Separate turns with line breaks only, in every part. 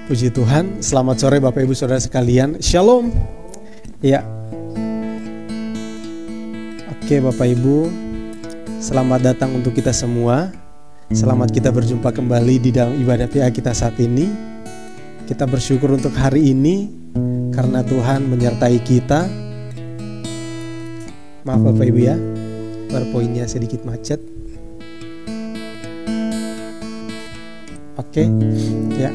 Puji Tuhan, selamat sore Bapak Ibu Saudara sekalian. Shalom. Ya. Oke Bapak Ibu, selamat datang untuk kita semua. Selamat kita berjumpa kembali di dalam ibadah PA kita saat ini. Kita bersyukur untuk hari ini karena Tuhan menyertai kita. Maaf Bapak Ibu ya, PowerPoint-nya sedikit macet. Oke, ya.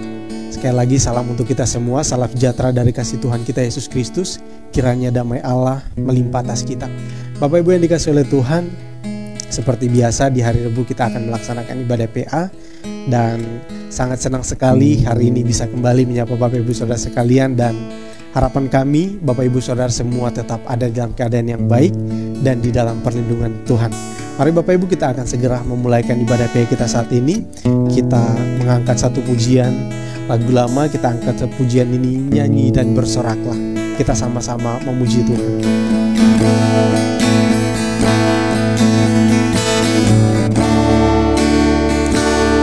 Sekali lagi salam untuk kita semua, salam sejahtera dari kasih Tuhan kita Yesus Kristus. Kiranya damai Allah melimpah atas kita. Bapak Ibu yang dikasihi oleh Tuhan, seperti biasa di hari Rabu kita akan melaksanakan ibadah PA. Dan sangat senang sekali hari ini bisa kembali menyapa Bapak Ibu Saudara sekalian. Dan harapan kami Bapak Ibu Saudara semua tetap ada dalam keadaan yang baik dan di dalam perlindungan Tuhan. Mari Bapak Ibu kita akan segera memulaikan ibadah PA kita saat ini. Kita mengangkat satu pujian lagu lama, kita angkat pujian ini, nyanyi dan bersoraklah. Kita sama-sama memuji Tuhan.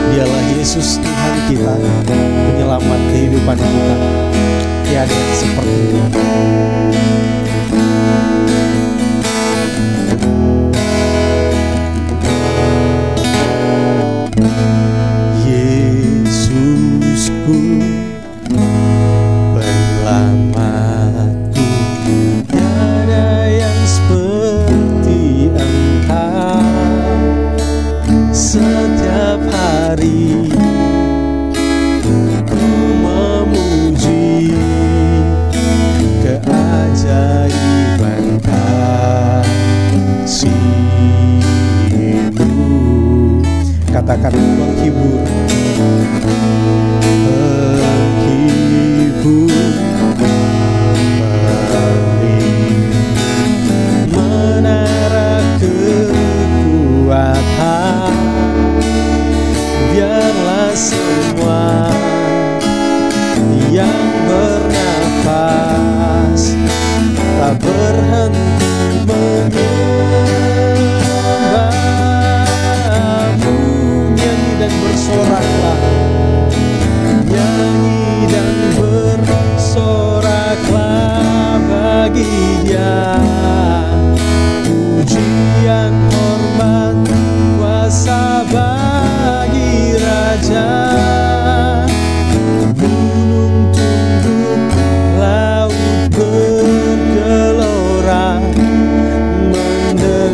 Dialah Yesus Tuhan kita, penyelamat kehidupan kita. Tiada yang seperti Dia.
Penyelamatku, tiada yang seperti Engkau. Setiap hari ku memuji keajaiban kasih-Mu.
Katakan menghibur.
Menara kekuatan, biarlah semua yang bernafas tak berhenti menyembah-Mu. Nyanyi dan bersoraklah, nyanyi dan bersoraklah bagi Dia. Pujian, hormat, kuasa bagi Raja. Gunung tunduk, laut bergelora, mendengar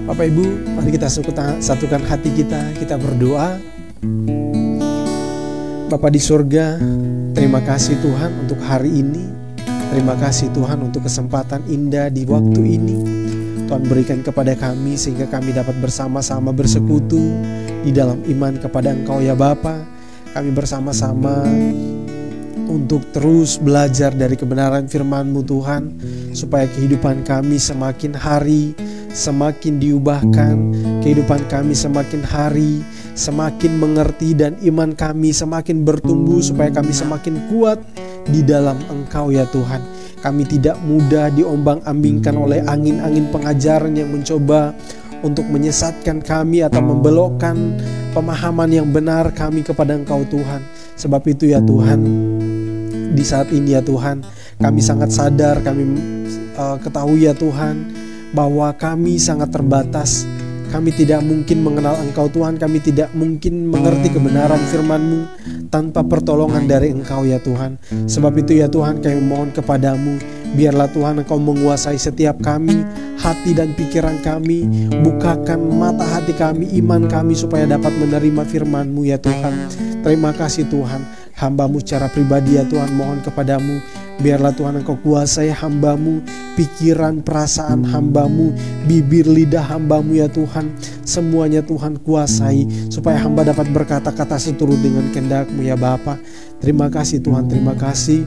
Bapak Ibu, mari kita satukan hati kita berdoa. Bapa di surga, terima kasih Tuhan untuk hari ini. Terima kasih Tuhan untuk kesempatan indah di waktu ini. Tuhan berikan kepada kami sehingga kami dapat bersama-sama bersekutu di dalam iman kepada Engkau ya Bapa. Kami bersama-sama untuk terus belajar dari kebenaran firman-Mu Tuhan, supaya kehidupan kami semakin hari semakin diubahkan, kehidupan kami semakin hari semakin mengerti, dan iman kami semakin bertumbuh supaya kami semakin kuat di dalam Engkau ya Tuhan. Kami tidak mudah diombang-ambingkan oleh angin-angin pengajaran yang mencoba untuk menyesatkan kami atau membelokkan pemahaman yang benar kami kepada Engkau Tuhan. Sebab itu ya Tuhan, di saat ini ya Tuhan, kami sangat sadar, kami ketahui ya Tuhan, bahwa kami sangat terbatas. Kami tidak mungkin mengenal Engkau Tuhan. Kami tidak mungkin mengerti kebenaran firman-Mu tanpa pertolongan dari Engkau ya Tuhan. Sebab itu ya Tuhan, kami mohon kepadamu, biarlah Tuhan Engkau menguasai setiap kami, hati dan pikiran kami. Bukakan mata hati kami, iman kami, supaya dapat menerima firman-Mu ya Tuhan. Terima kasih Tuhan. Hamba-Mu secara pribadi ya Tuhan, mohon kepadamu, biarlah Tuhan Engkau kuasai hamba-Mu, pikiran, perasaan hamba-Mu, bibir, lidah hamba-Mu ya Tuhan. Semuanya Tuhan kuasai, supaya hamba dapat berkata-kata seturut dengan kehendak-Mu ya Bapa. Terima kasih Tuhan, terima kasih.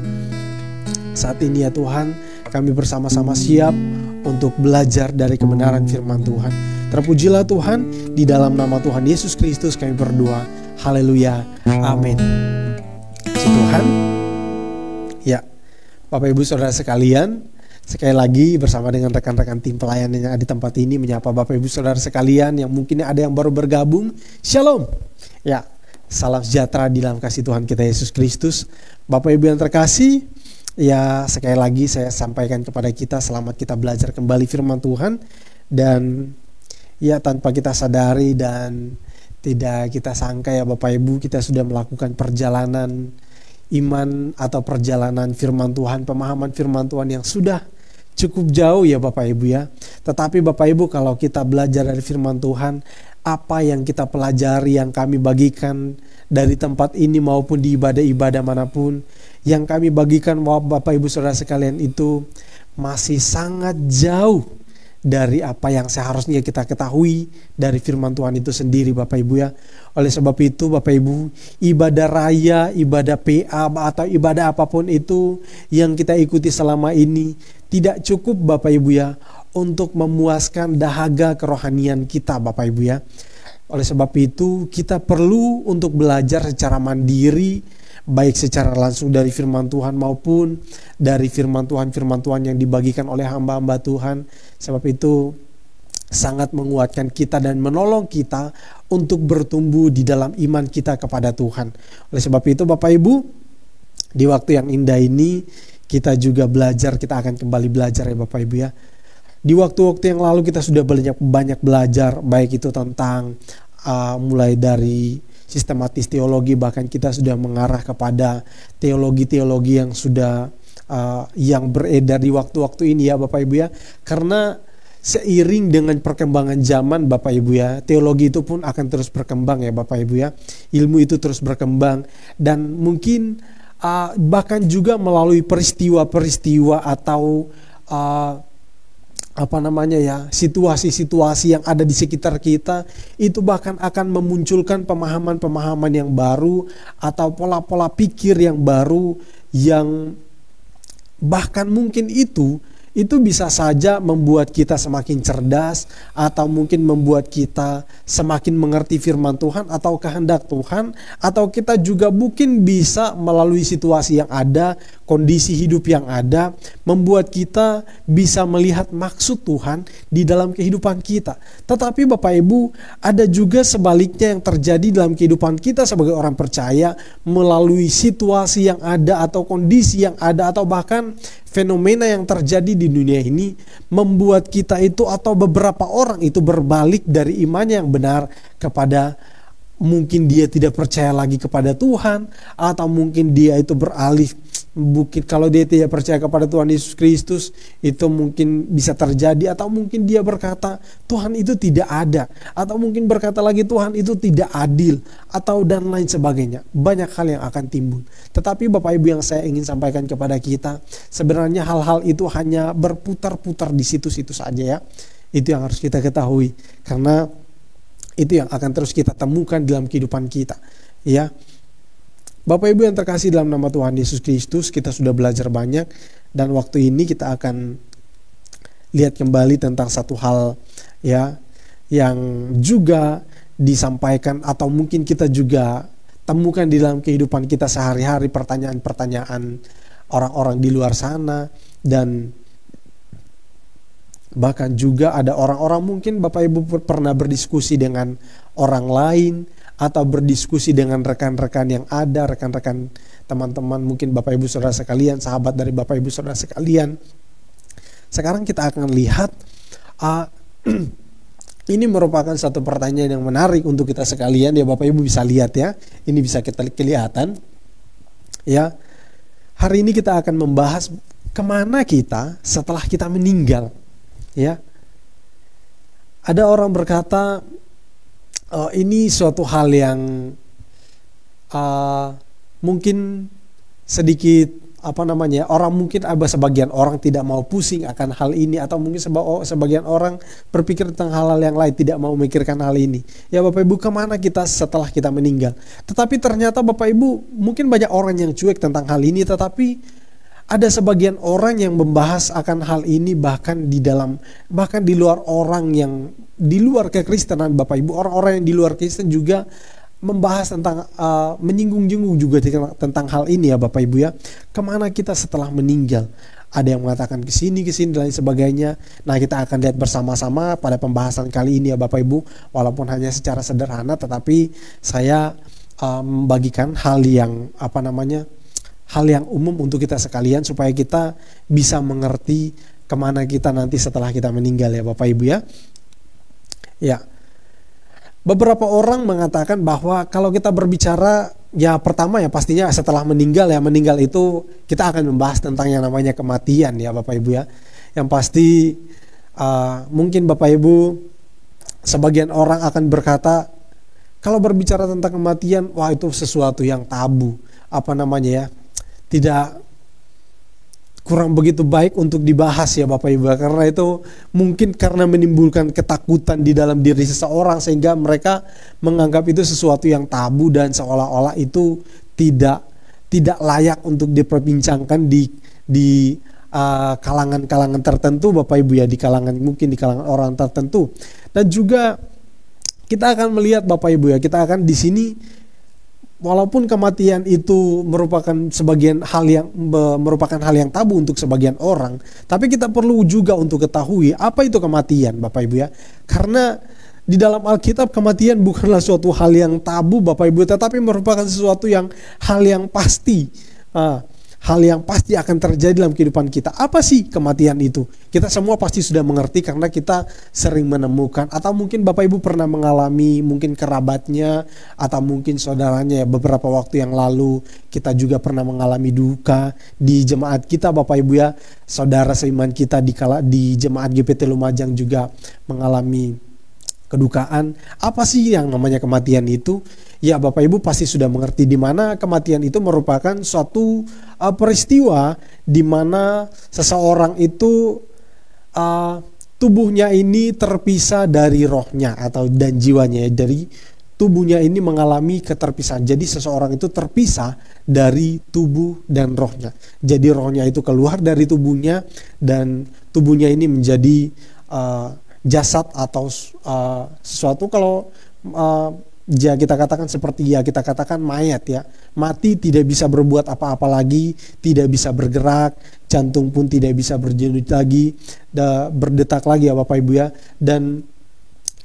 Saat ini ya Tuhan, kami bersama-sama siap untuk belajar dari kebenaran firman Tuhan. Terpujilah Tuhan, di dalam nama Tuhan Yesus Kristus kami berdoa. Haleluya, amin. Tuhan, ya Bapak Ibu Saudara sekalian, sekali lagi bersama dengan rekan-rekan tim pelayanan yang ada di tempat ini menyapa Bapak Ibu Saudara sekalian yang mungkin ada yang baru bergabung. Shalom. Ya, salam sejahtera di dalam kasih Tuhan kita Yesus Kristus. Bapak Ibu yang terkasih, ya sekali lagi saya sampaikan kepada kita, selamat kita belajar kembali firman Tuhan. Dan ya tanpa kita sadari dan tidak kita sangka ya Bapak Ibu, kita sudah melakukan perjalanan iman atau perjalanan firman Tuhan, pemahaman firman Tuhan yang sudah cukup jauh ya Bapak Ibu ya. Tetapi Bapak Ibu, kalau kita belajar dari firman Tuhan, apa yang kita pelajari, yang kami bagikan dari tempat ini maupun di ibadah-ibadah manapun, yang kami bagikan Bapak Ibu Saudara sekalian, itu masih sangat jauh dari apa yang seharusnya kita ketahui dari firman Tuhan itu sendiri Bapak Ibu ya. Oleh sebab itu Bapak Ibu, ibadah raya, ibadah PA atau ibadah apapun itu yang kita ikuti selama ini tidak cukup Bapak Ibu ya untuk memuaskan dahaga kerohanian kita Bapak Ibu ya. Oleh sebab itu kita perlu untuk belajar secara mandiri, baik secara langsung dari firman Tuhan maupun dari firman Tuhan yang dibagikan oleh hamba-hamba Tuhan. Sebab itu sangat menguatkan kita dan menolong kita untuk bertumbuh di dalam iman kita kepada Tuhan. Oleh sebab itu Bapak Ibu, di waktu yang indah ini kita juga belajar, kita akan kembali belajar ya Bapak Ibu ya. Di waktu-waktu yang lalu kita sudah banyak belajar, baik itu tentang mulai dari sistematis teologi, bahkan kita sudah mengarah kepada teologi-teologi yang sudah yang beredar di waktu-waktu ini ya Bapak Ibu ya. Karena seiring dengan perkembangan zaman Bapak Ibu ya, teologi itu pun akan terus berkembang ya Bapak Ibu ya. Ilmu itu terus berkembang, dan mungkin bahkan juga melalui peristiwa-peristiwa atau situasi-situasi yang ada di sekitar kita, itu bahkan akan memunculkan pemahaman-pemahaman yang baru atau pola-pola pikir yang baru, yang bahkan mungkin itu bisa saja membuat kita semakin cerdas, atau mungkin membuat kita semakin mengerti firman Tuhan atau kehendak Tuhan, atau kita juga mungkin bisa melalui situasi yang ada, kondisi hidup yang ada, membuat kita bisa melihat maksud Tuhan di dalam kehidupan kita. Tetapi Bapak Ibu, ada juga sebaliknya yang terjadi dalam kehidupan kita sebagai orang percaya, melalui situasi yang ada atau kondisi yang ada, atau bahkan fenomena yang terjadi di dunia ini, membuat kita itu atau beberapa orang itu berbalik dari imannya yang benar kepada, mungkin dia tidak percaya lagi kepada Tuhan, atau mungkin dia itu beralih Mungkin kalau dia tidak percaya kepada Tuhan Yesus Kristus, itu mungkin bisa terjadi. Atau mungkin dia berkata Tuhan itu tidak ada, atau mungkin berkata lagi Tuhan itu tidak adil, atau dan lain sebagainya. Banyak hal yang akan timbul. Tetapi Bapak Ibu, yang saya ingin sampaikan kepada kita, sebenarnya hal-hal itu hanya berputar-putar di situ-situ saja ya. Itu yang harus kita ketahui, karena itu yang akan terus kita temukan dalam kehidupan kita ya. Bapak Ibu yang terkasih dalam nama Tuhan Yesus Kristus, kita sudah belajar banyak, dan waktu ini kita akan lihat kembali tentang satu hal ya, yang juga disampaikan atau mungkin kita juga temukan di dalam kehidupan kita sehari-hari, pertanyaan-pertanyaan orang-orang di luar sana, dan bahkan juga ada orang-orang, mungkin Bapak Ibu pernah berdiskusi dengan orang lain, atau berdiskusi dengan rekan-rekan yang ada, rekan-rekan teman-teman, mungkin Bapak Ibu Saudara sekalian, sahabat dari Bapak Ibu Saudara sekalian. Sekarang kita akan lihat, ini merupakan satu pertanyaan yang menarik untuk kita sekalian ya. Bapak Ibu bisa lihat ya, ini bisa kita kelihatan ya. Hari ini kita akan membahas kemana kita setelah kita meninggal ya. Ada orang berkata, ini suatu hal yang mungkin sedikit orang mungkin ada sebagian orang tidak mau pusing akan hal ini, atau mungkin sebagian orang berpikir tentang hal-hal yang lain, tidak mau memikirkan hal ini. Ya Bapak Ibu, kemana kita setelah kita meninggal? Tetapi ternyata Bapak Ibu, mungkin banyak orang yang cuek tentang hal ini, tetapi ada sebagian orang yang membahas akan hal ini, bahkan di luar orang yang di luar kekristenan Bapak Ibu. Orang-orang yang di luar Kristen juga membahas tentang menyinggung-nyinggung juga tentang hal ini ya Bapak Ibu ya. Kemana kita setelah meninggal? Ada yang mengatakan kesini dan lain sebagainya. Nah, kita akan lihat bersama-sama pada pembahasan kali ini ya Bapak Ibu. Walaupun hanya secara sederhana, tetapi saya membagikan hal yang hal yang umum untuk kita sekalian, supaya kita bisa mengerti kemana kita nanti setelah kita meninggal ya Bapak Ibu ya. Ya, beberapa orang mengatakan bahwa kalau kita berbicara, ya pertama ya pastinya setelah meninggal ya, meninggal itu kita akan membahas tentang yang namanya kematian ya Bapak Ibu ya. Yang pasti mungkin Bapak Ibu, sebagian orang akan berkata kalau berbicara tentang kematian, wah itu sesuatu yang tabu, tidak, kurang begitu baik untuk dibahas ya Bapak Ibu, karena itu mungkin karena menimbulkan ketakutan di dalam diri seseorang, sehingga mereka menganggap itu sesuatu yang tabu dan seolah-olah itu tidak layak untuk diperbincangkan di kalangan-kalangan tertentu Bapak Ibu ya, mungkin di kalangan orang tertentu. Dan juga kita akan melihat Bapak Ibu ya, kita akan di sini, walaupun kematian itu merupakan hal yang tabu untuk sebagian orang, tapi kita perlu juga untuk ketahui apa itu kematian Bapak Ibu ya. Karena di dalam Alkitab kematian bukanlah suatu hal yang tabu Bapak Ibu, tetapi merupakan sesuatu hal yang pasti. Hal yang pasti akan terjadi dalam kehidupan kita. Apa sih kematian itu? Kita semua pasti sudah mengerti, karena kita sering menemukan, atau mungkin Bapak Ibu pernah mengalami, mungkin kerabatnya atau mungkin saudaranya ya, beberapa waktu yang lalu kita juga pernah mengalami duka di jemaat kita Bapak Ibu ya. Saudara seiman kita di jemaat GPT Lumajang juga mengalami kedukaan. Apa sih yang namanya kematian itu? Ya Bapak Ibu pasti sudah mengerti, di mana kematian itu merupakan suatu peristiwa di mana seseorang itu tubuhnya ini terpisah dari rohnya dan jiwanya, dari tubuhnya ini mengalami keterpisahan. Jadi seseorang itu terpisah dari tubuh dan rohnya. Jadi rohnya itu keluar dari tubuhnya, dan tubuhnya ini menjadi jasad atau sesuatu, kalau kita katakan mayat ya. Mati, tidak bisa berbuat apa-apa lagi, tidak bisa bergerak, jantung pun tidak bisa berdenyut lagi, berdetak lagi ya Bapak Ibu ya. Dan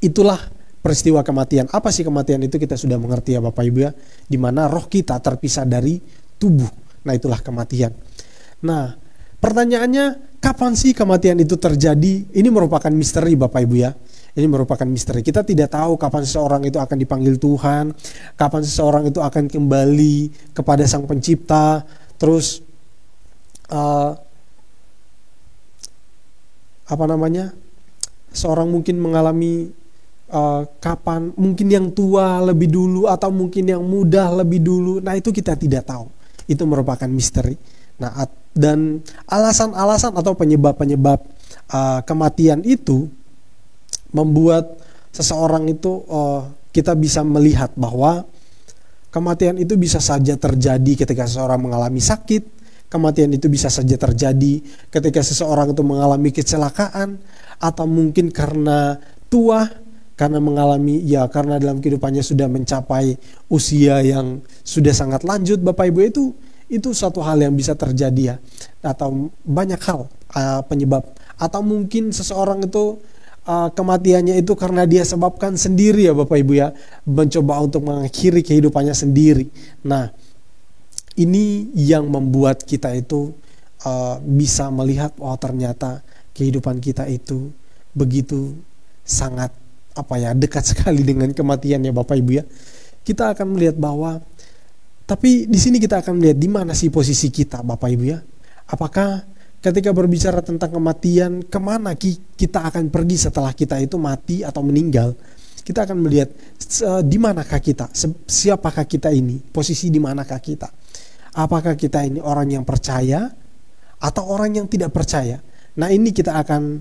itulah peristiwa kematian. Apa sih kematian itu? Kita sudah mengerti ya Bapak Ibu ya, di mana roh kita terpisah dari tubuh. Nah, itulah kematian. Nah, pertanyaannya, kapan sih kematian itu terjadi? Ini merupakan misteri Bapak Ibu ya. Ini merupakan misteri. Kita tidak tahu kapan seseorang itu akan dipanggil Tuhan, kapan seseorang itu akan kembali kepada Sang Pencipta. Terus uh, seorang mungkin mengalami kapan, mungkin yang tua lebih dulu atau mungkin yang muda lebih dulu. Nah, itu kita tidak tahu. Itu merupakan misteri. Nah, dan alasan-alasan atau penyebab-penyebab kematian itu membuat seseorang itu kita bisa melihat bahwa kematian itu bisa saja terjadi ketika seseorang mengalami sakit. Kematian itu bisa saja terjadi ketika seseorang itu mengalami kecelakaan, atau mungkin karena tua, karena karena dalam kehidupannya sudah mencapai usia yang sudah sangat lanjut. Bapak Ibu, itu suatu hal yang bisa terjadi ya, atau banyak hal penyebab, atau mungkin seseorang itu kematiannya itu karena dia sebabkan sendiri ya Bapak Ibu ya, mencoba untuk mengakhiri kehidupannya sendiri. Nah, ini yang membuat kita itu bisa melihat ternyata kehidupan kita itu begitu sangat dekat sekali dengan kematian ya Bapak Ibu ya. Kita akan melihat bahwa, tapi di sini kita akan melihat di mana sih posisi kita Bapak Ibu ya. Apakah ketika berbicara tentang kematian, kemana kita akan pergi setelah kita itu mati atau meninggal? Kita akan melihat di manakah kita, siapakah kita ini, posisi di manakah kita. Apakah kita ini orang yang percaya atau orang yang tidak percaya? Nah, ini kita akan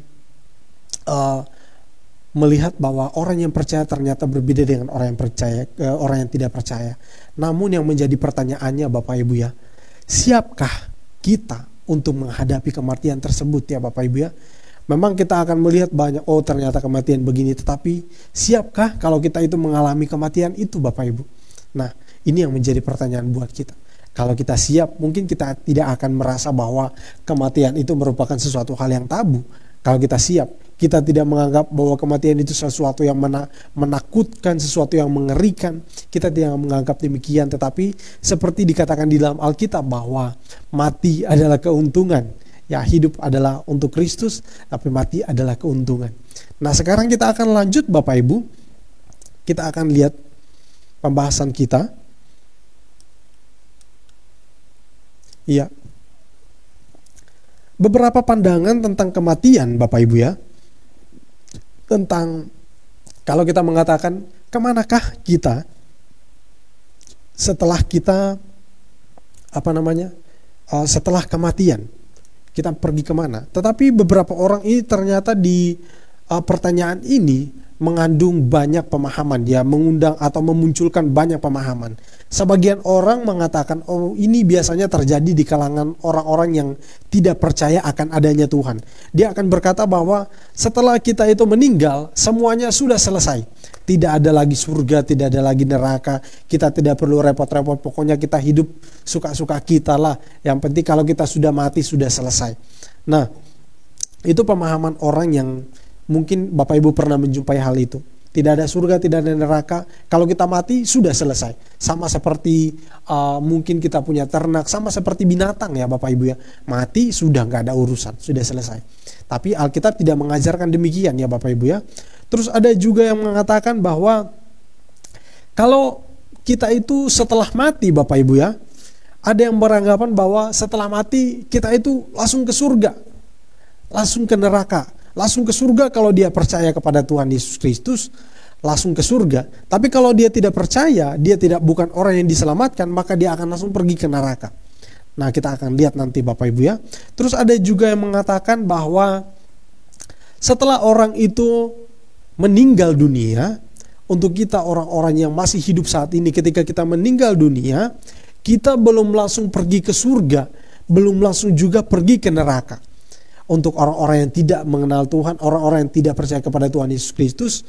melihat bahwa orang yang percaya ternyata berbeda dengan orang yang tidak percaya. Namun yang menjadi pertanyaannya Bapak Ibu ya, siapkah kita untuk menghadapi kematian tersebut ya Bapak Ibu ya? Memang kita akan melihat banyak, ternyata kematian begini, tetapi siapkah kalau kita itu mengalami kematian itu Bapak Ibu? Nah, ini yang menjadi pertanyaan buat kita. Kalau kita siap, mungkin kita tidak akan merasa bahwa kematian itu merupakan sesuatu hal yang tabu. Kalau kita siap, kita tidak menganggap bahwa kematian itu sesuatu yang menakutkan, sesuatu yang mengerikan. Kita tidak menganggap demikian, tetapi seperti dikatakan di dalam Alkitab bahwa mati adalah keuntungan. Ya, hidup adalah untuk Kristus, tapi mati adalah keuntungan. Nah, sekarang kita akan lanjut Bapak Ibu. Kita akan lihat pembahasan kita. Iya. Beberapa pandangan tentang kematian Bapak Ibu ya. Tentang kalau kita mengatakan kemanakah kita setelah kita setelah kematian, kita pergi kemana? Tetapi beberapa orang ini ternyata di pertanyaan ini mengandung banyak pemahaman, dia mengundang atau memunculkan banyak pemahaman. Sebagian orang mengatakan, ini biasanya terjadi di kalangan orang-orang yang tidak percaya akan adanya Tuhan. Dia akan berkata bahwa setelah kita itu meninggal, semuanya sudah selesai. Tidak ada lagi surga, tidak ada lagi neraka, kita tidak perlu repot-repot, pokoknya kita hidup suka-suka kita lah. Yang penting kalau kita sudah mati, sudah selesai. Nah, itu pemahaman orang yang mungkin Bapak Ibu pernah menjumpai hal itu. Tidak ada surga, tidak ada neraka. Kalau kita mati sudah selesai. Sama seperti mungkin kita punya ternak, sama seperti binatang ya Bapak Ibu ya. Mati sudah nggak ada urusan, sudah selesai. Tapi Alkitab tidak mengajarkan demikian ya Bapak Ibu ya. Terus ada juga yang mengatakan bahwa kalau kita itu setelah mati Bapak Ibu ya, ada yang beranggapan bahwa setelah mati kita itu langsung ke surga, langsung ke neraka. Langsung ke surga kalau dia percaya kepada Tuhan Yesus Kristus, langsung ke surga. Tapi kalau dia tidak percaya, dia bukan orang yang diselamatkan, maka dia akan langsung pergi ke neraka. Nah, kita akan lihat nanti Bapak Ibu ya. Terus ada juga yang mengatakan bahwa setelah orang itu meninggal dunia, untuk kita orang-orang yang masih hidup saat ini, ketika kita meninggal dunia, kita belum langsung pergi ke surga, belum langsung juga pergi ke neraka. Untuk orang-orang yang tidak mengenal Tuhan, orang-orang yang tidak percaya kepada Tuhan Yesus Kristus,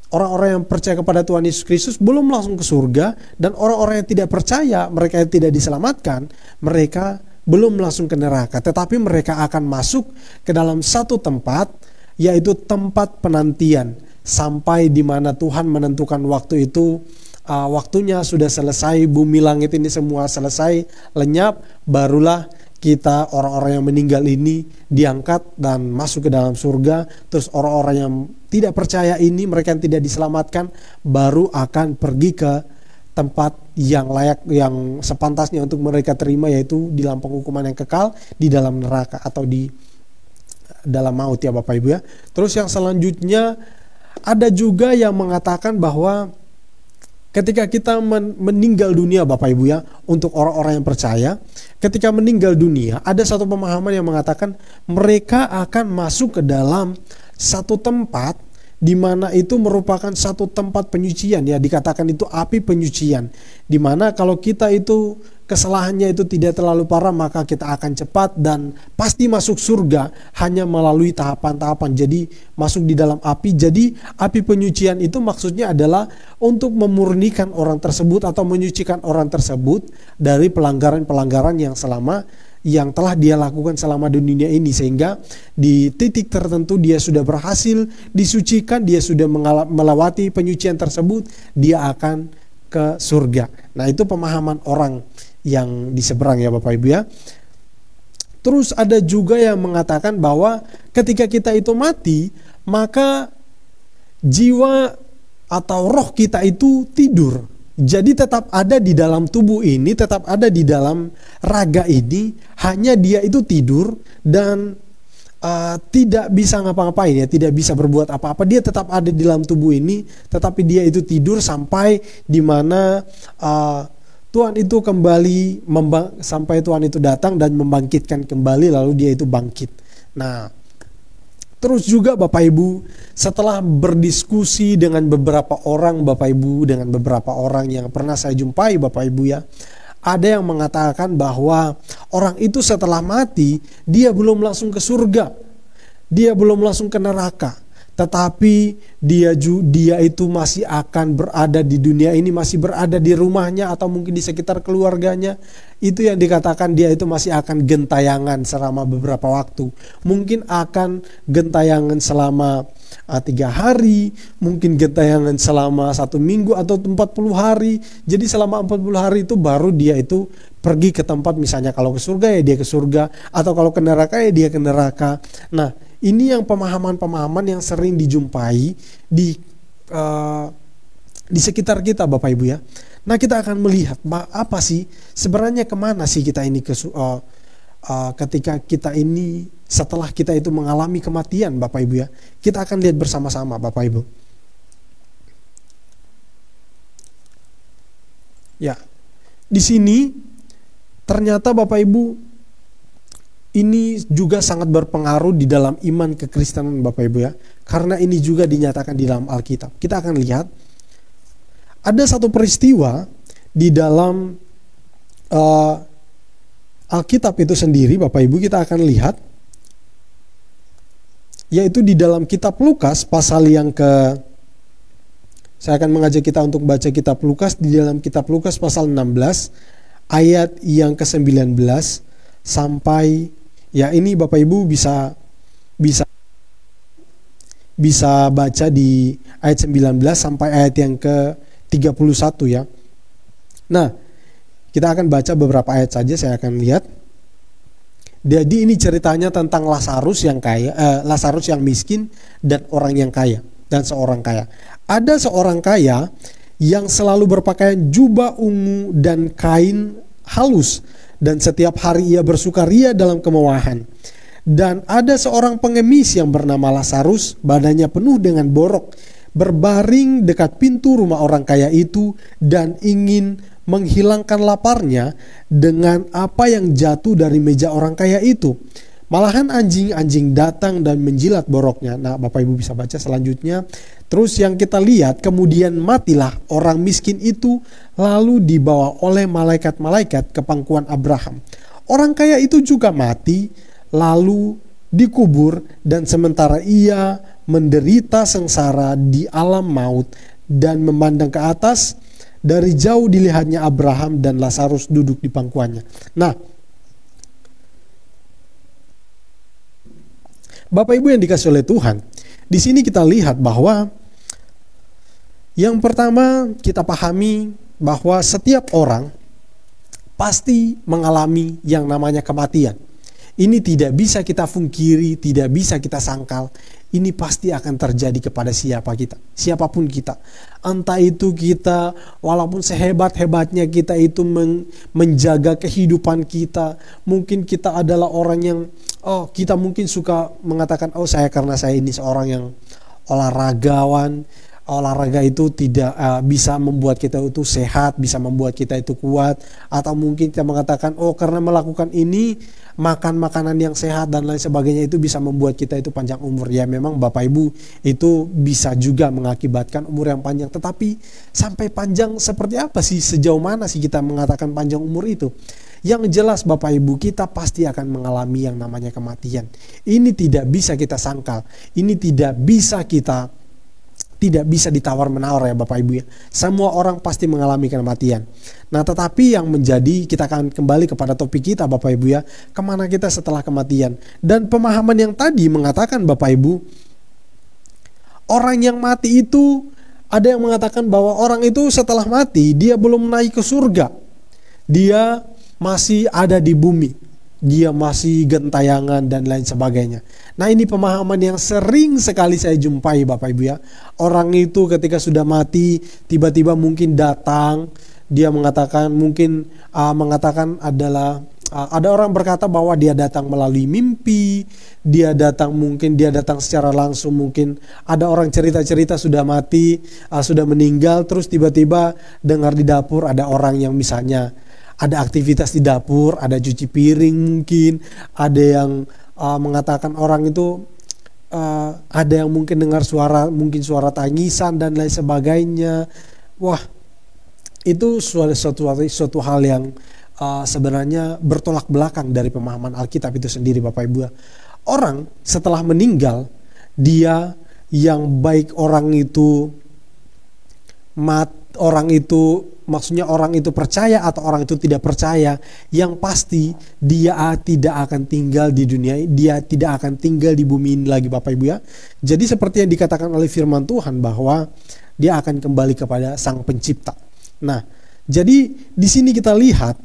orang-orang yang percaya kepada Tuhan Yesus Kristus belum langsung ke surga, dan orang-orang yang tidak percaya, mereka yang tidak diselamatkan, mereka belum langsung ke neraka, tetapi mereka akan masuk ke dalam satu tempat, yaitu tempat penantian, sampai di mana Tuhan menentukan waktu itu, waktunya sudah selesai, bumi langit ini semua selesai, lenyap, barulah kita orang-orang yang meninggal ini diangkat dan masuk ke dalam surga. Terus orang-orang yang tidak percaya ini, mereka yang tidak diselamatkan, baru akan pergi ke tempat yang layak, yang sepantasnya untuk mereka terima, yaitu di dalam penghukuman yang kekal di dalam neraka atau di dalam maut ya Bapak Ibu ya. Terus yang selanjutnya ada juga yang mengatakan bahwa ketika kita meninggal dunia Bapak Ibu ya, untuk orang-orang yang percaya, ketika meninggal dunia ada satu pemahaman yang mengatakan mereka akan masuk ke dalam satu tempat di mana itu merupakan satu tempat penyucian ya, dikatakan itu api penyucian, di mana kalau kita itu kesalahannya itu tidak terlalu parah maka kita akan cepat dan pasti masuk surga hanya melalui tahapan-tahapan. Jadi masuk di dalam api. Jadi api penyucian itu maksudnya adalah untuk memurnikan orang tersebut atau menyucikan orang tersebut dari pelanggaran-pelanggaran yang telah dia lakukan selama di dunia ini, sehingga di titik tertentu dia sudah berhasil disucikan, dia sudah melewati penyucian tersebut, dia akan ke surga. Nah, itu pemahaman orang yang di seberang ya Bapak Ibu ya. Terus ada juga yang mengatakan bahwa ketika kita itu mati, maka jiwa atau roh kita itu tidur. Jadi tetap ada di dalam tubuh ini, tetap ada di dalam raga ini, hanya dia itu tidur dan tidak bisa ngapa-ngapain ya, tidak bisa berbuat apa-apa. Dia tetap ada di dalam tubuh ini, tetapi dia itu tidur sampai di mana Tuhan itu kembali, sampai Tuhan itu datang dan membangkitkan kembali, lalu dia itu bangkit. Nah, terus juga Bapak Ibu, setelah berdiskusi dengan beberapa orang Bapak Ibu, dengan beberapa orang yang pernah saya jumpai Bapak Ibu ya, ada yang mengatakan bahwa orang itu setelah mati, dia belum langsung ke surga, dia belum langsung ke neraka, tetapi dia itu masih akan berada di dunia ini, masih berada di rumahnya atau mungkin di sekitar keluarganya. Itu yang dikatakan dia itu masih akan gentayangan selama beberapa waktu. Mungkin akan gentayangan selama 3 hari, mungkin gentayangan selama 1 minggu atau 40 hari. Jadi selama 40 hari itu baru dia itu pergi ke tempat, misalnya kalau ke surga ya dia ke surga, atau kalau ke neraka ya dia ke neraka. Nah, ini yang pemahaman-pemahaman yang sering dijumpai di sekitar kita Bapak Ibu ya. Nah, kita akan melihat apa sih sebenarnya, kemana sih kita ini ketika kita ini, setelah kita itu mengalami kematian Bapak Ibu ya. Kita akan lihat bersama-sama Bapak Ibu. Ya, di sini ternyata Bapak Ibu, ini juga sangat berpengaruh di dalam iman kekristenan Bapak Ibu ya. Karena ini juga dinyatakan di dalam Alkitab. Kita akan lihat ada satu peristiwa di dalam Alkitab itu sendiri Bapak Ibu, kita akan lihat, yaitu di dalam kitab Lukas pasal yang saya akan mengajak kita untuk baca kitab Lukas, di dalam kitab Lukas pasal 16 ayat yang ke-19 sampai, ya ini Bapak Ibu bisa baca di ayat 19 sampai ayat yang ke-31 ya. Nah, kita akan baca beberapa ayat saja, saya akan lihat. Jadi ini ceritanya tentang Lazarus yang kaya, Lazarus yang miskin dan orang yang kaya, dan seorang kaya. Ada seorang kaya yang selalu berpakaian jubah ungu dan kain halus, dan setiap hari ia bersukaria dalam kemewahan. Dan ada seorang pengemis yang bernama Lazarus, badannya penuh dengan borok, berbaring dekat pintu rumah orang kaya itu dan ingin menghilangkan laparnya dengan apa yang jatuh dari meja orang kaya itu. Malahan anjing-anjing datang dan menjilat boroknya. Nah, Bapak Ibu bisa baca selanjutnya. Terus yang kita lihat, kemudian matilah orang miskin itu, lalu dibawa oleh malaikat-malaikat ke pangkuan Abraham. Orang kaya itu juga mati, lalu dikubur, dan sementara ia menderita sengsara di alam maut dan memandang ke atas, dari jauh dilihatnya Abraham dan Lazarus duduk di pangkuannya. Nah, Bapak Ibu yang dikasih oleh Tuhan, di sini kita lihat bahwa yang pertama kita pahami bahwa setiap orang pasti mengalami yang namanya kematian. Ini tidak bisa kita pungkiri, tidak bisa kita sangkal. Ini pasti akan terjadi kepada siapapun kita. Entah itu kita, walaupun sehebat-hebatnya kita itu menjaga kehidupan kita. Mungkin kita adalah orang yang, kita mungkin suka mengatakan, karena saya ini seorang yang olahragawan. Olahraga itu tidak bisa membuat kita itu sehat, bisa membuat kita itu kuat. Atau mungkin kita mengatakan, karena melakukan ini, makan makanan yang sehat dan lain sebagainya, itu bisa membuat kita itu panjang umur. Ya memang Bapak Ibu, itu bisa juga mengakibatkan umur yang panjang. Tetapi sampai panjang seperti apa sih? Sejauh mana sih kita mengatakan panjang umur itu? Yang jelas Bapak Ibu, kita pasti akan mengalami yang namanya kematian. Ini tidak bisa kita sangkal. Ini tidak bisa ditawar-menawar ya Bapak Ibu ya. Semua orang pasti mengalami kematian. Nah tetapi yang menjadi, kita akan kembali kepada topik kita Bapak Ibu ya. Kemana kita setelah kematian. Dan pemahaman yang tadi mengatakan Bapak Ibu, orang yang mati itu, ada yang mengatakan bahwa orang itu setelah mati, dia belum naik ke surga. Dia masih ada di bumi. Dia masih gentayangan dan lain sebagainya. Nah ini pemahaman yang sering sekali saya jumpai Bapak Ibu ya. Orang itu ketika sudah mati, tiba-tiba mungkin datang. Dia mengatakan ada orang berkata bahwa dia datang melalui mimpi. Dia datang secara langsung. Mungkin ada orang cerita-cerita sudah mati, sudah meninggal. Terus tiba-tiba dengar di dapur ada orang yang misalnya ada aktivitas di dapur, ada cuci piring mungkin, ada yang mengatakan orang itu, ada yang mungkin dengar suara tangisan dan lain sebagainya. Wah, itu suatu hal yang sebenarnya bertolak belakang dari pemahaman Alkitab itu sendiri Bapak Ibu. Orang setelah meninggal, dia yang baik orang itu maksudnya orang itu percaya atau orang itu tidak percaya, yang pasti dia tidak akan tinggal di dunia, dia tidak akan tinggal di bumi ini lagi Bapak Ibu ya. Jadi seperti yang dikatakan oleh firman Tuhan bahwa dia akan kembali kepada Sang Pencipta. Nah, jadi di sini kita lihat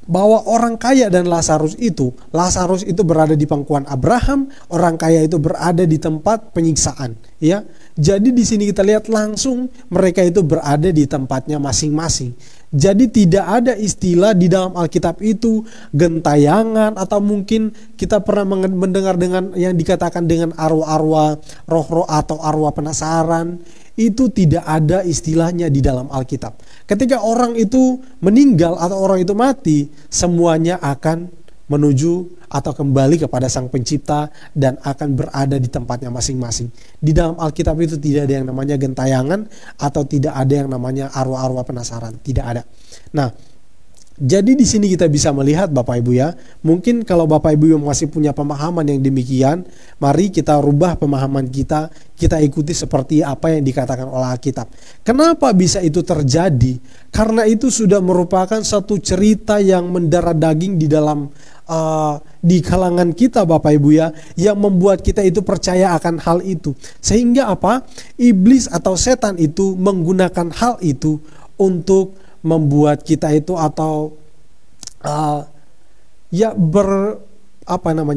bahwa orang kaya dan Lazarus itu berada di pangkuan Abraham, orang kaya itu berada di tempat penyiksaan, ya. Jadi di sini kita lihat langsung mereka itu berada di tempatnya masing-masing. Jadi tidak ada istilah di dalam Alkitab itu gentayangan, atau mungkin kita pernah mendengar dengan yang dikatakan dengan arwah-arwah, roh-roh atau arwah penasaran. Itu tidak ada istilahnya di dalam Alkitab. Ketika orang itu meninggal atau orang itu mati, semuanya akan menuju atau kembali kepada Sang Pencipta dan akan berada di tempatnya masing-masing. Di dalam Alkitab itu tidak ada yang namanya gentayangan atau tidak ada yang namanya arwah-arwah penasaran, tidak ada. Nah, jadi di sini kita bisa melihat Bapak Ibu ya, mungkin kalau Bapak Ibu masih punya pemahaman yang demikian, mari kita rubah pemahaman kita ikuti seperti apa yang dikatakan oleh Alkitab. Kenapa bisa itu terjadi? Karena itu sudah merupakan satu cerita yang mendarah daging di kalangan kita Bapak Ibu ya, yang membuat kita itu percaya akan hal itu. Sehingga apa? Iblis atau setan itu menggunakan hal itu untuk membuat kita itu atau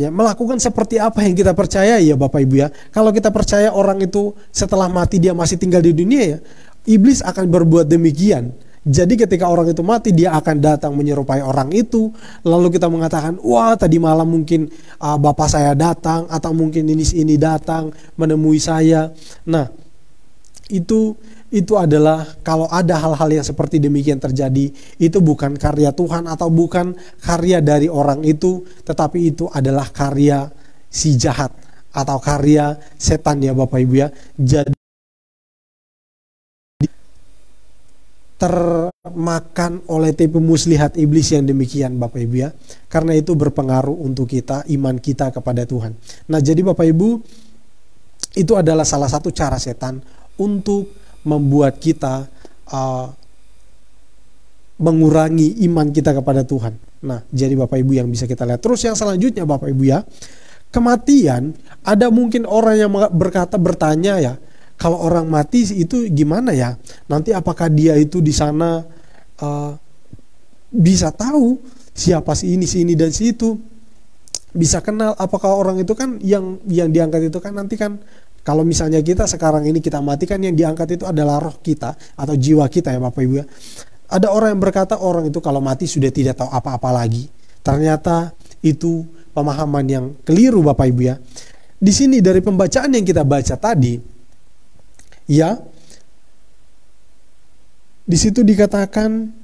melakukan seperti apa yang kita percaya ya Bapak Ibu ya. Kalau kita percaya orang itu setelah mati dia masih tinggal di dunia ya, iblis akan berbuat demikian. Jadi ketika orang itu mati, dia akan datang menyerupai orang itu. Lalu kita mengatakan, wah tadi malam mungkin bapak saya datang, atau mungkin ini datang menemui saya. Nah, itu adalah, kalau ada hal-hal yang seperti demikian terjadi, itu bukan karya Tuhan atau bukan karya dari orang itu, tetapi itu adalah karya si jahat atau karya setan ya Bapak Ibu ya. Jadi termakan oleh tipu muslihat iblis yang demikian Bapak Ibu ya. Karena itu berpengaruh untuk kita, iman kita kepada Tuhan. Nah, jadi Bapak Ibu, itu adalah salah satu cara setan untuk membuat kita mengurangi iman kita kepada Tuhan. Nah, jadi Bapak Ibu yang bisa kita lihat. Terus yang selanjutnya Bapak Ibu ya, kematian. Ada mungkin orang yang bertanya ya, kalau orang mati itu gimana ya? Nanti apakah dia itu di sana bisa tahu siapa si ini dan si itu, bisa kenal. Apakah orang itu kan yang diangkat itu kan nanti kan, kalau misalnya kita sekarang ini kita mati kan yang diangkat itu adalah roh kita atau jiwa kita ya Bapak Ibu ya. Ada orang yang berkata orang itu kalau mati sudah tidak tahu apa-apa lagi. Ternyata itu pemahaman yang keliru Bapak Ibu ya. Di sini dari pembacaan yang kita baca tadi, ya, di situ dikatakan,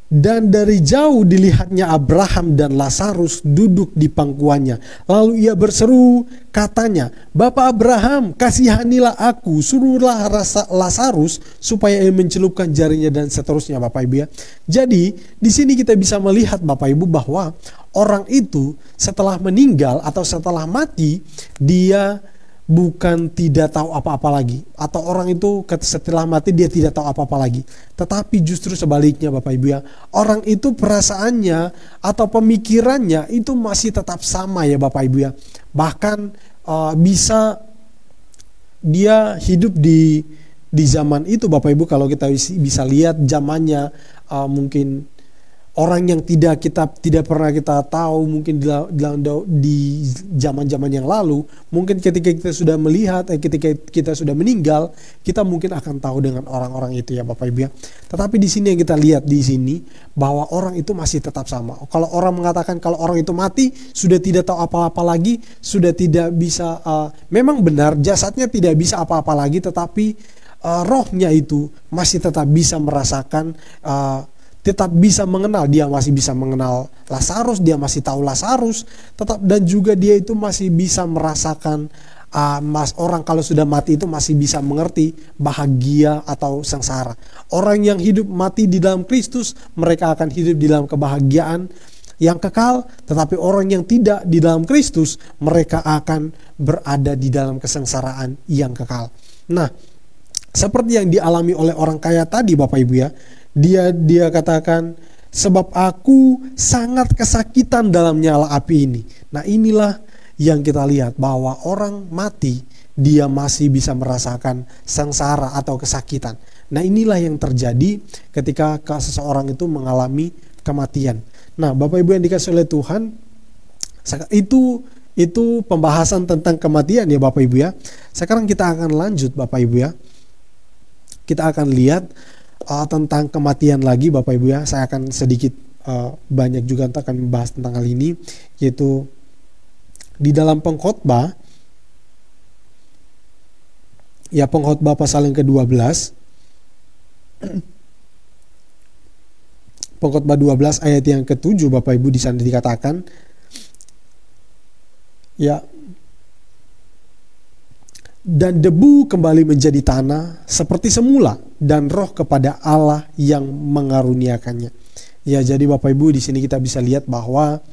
dan dari jauh dilihatnya Abraham dan Lazarus duduk di pangkuannya. Lalu ia berseru, katanya, Bapak Abraham, kasihanilah aku, suruhlah Lazarus supaya ia mencelupkan jarinya, dan seterusnya Bapak Ibu ya. Jadi di sini kita bisa melihat Bapak Ibu bahwa orang itu setelah meninggal atau setelah mati, dia bukan tidak tahu apa-apa lagi, atau orang itu setelah mati dia tidak tahu apa-apa lagi, tetapi justru sebaliknya Bapak Ibu ya, orang itu perasaannya atau pemikirannya itu masih tetap sama ya Bapak Ibu ya. Bahkan bisa dia hidup di zaman itu Bapak Ibu. Kalau kita bisa lihat zamannya, mungkin orang yang tidak pernah kita tahu mungkin di zaman-zaman yang lalu, mungkin ketika kita sudah melihat, ketika kita sudah meninggal, kita mungkin akan tahu dengan orang-orang itu ya Bapak Ibu ya. Tetapi di sini yang kita lihat di sini bahwa orang itu masih tetap sama. Kalau orang mengatakan kalau orang itu mati sudah tidak tahu apa-apa lagi, sudah tidak bisa, memang benar jasadnya tidak bisa apa-apa lagi, tetapi rohnya itu masih tetap bisa merasakan, tetap bisa mengenal. Dia masih bisa mengenal Lazarus, dia masih tahu Lazarus, dan juga dia itu masih bisa merasakan, orang kalau sudah mati itu masih bisa mengerti bahagia atau sengsara. Orang yang hidup mati di dalam Kristus, mereka akan hidup di dalam kebahagiaan yang kekal, tetapi orang yang tidak di dalam Kristus, mereka akan berada di dalam kesengsaraan yang kekal. Nah, seperti yang dialami oleh orang kaya tadi Bapak Ibu ya, dia katakan, sebab aku sangat kesakitan dalam nyala api ini. Nah, inilah yang kita lihat bahwa orang mati dia masih bisa merasakan sengsara atau kesakitan. Nah, inilah yang terjadi ketika seseorang itu mengalami kematian. Nah, Bapak Ibu yang dikasihi oleh Tuhan, itu pembahasan tentang kematian ya Bapak Ibu ya. Sekarang kita akan lanjut Bapak Ibu ya. Kita akan lihat tentang kematian lagi Bapak Ibu ya. Saya akan sedikit banyak juga akan membahas tentang hal ini, yaitu di dalam Pengkhotbah ya, Pengkhotbah pasal yang ke-12, Pengkhotbah 12 ayat yang ke-7 Bapak Ibu, di sana dikatakan ya, dan debu kembali menjadi tanah seperti semula, dan roh kepada Allah yang mengaruniakannya. Ya, jadi Bapak Ibu di sini kita bisa lihat bahwa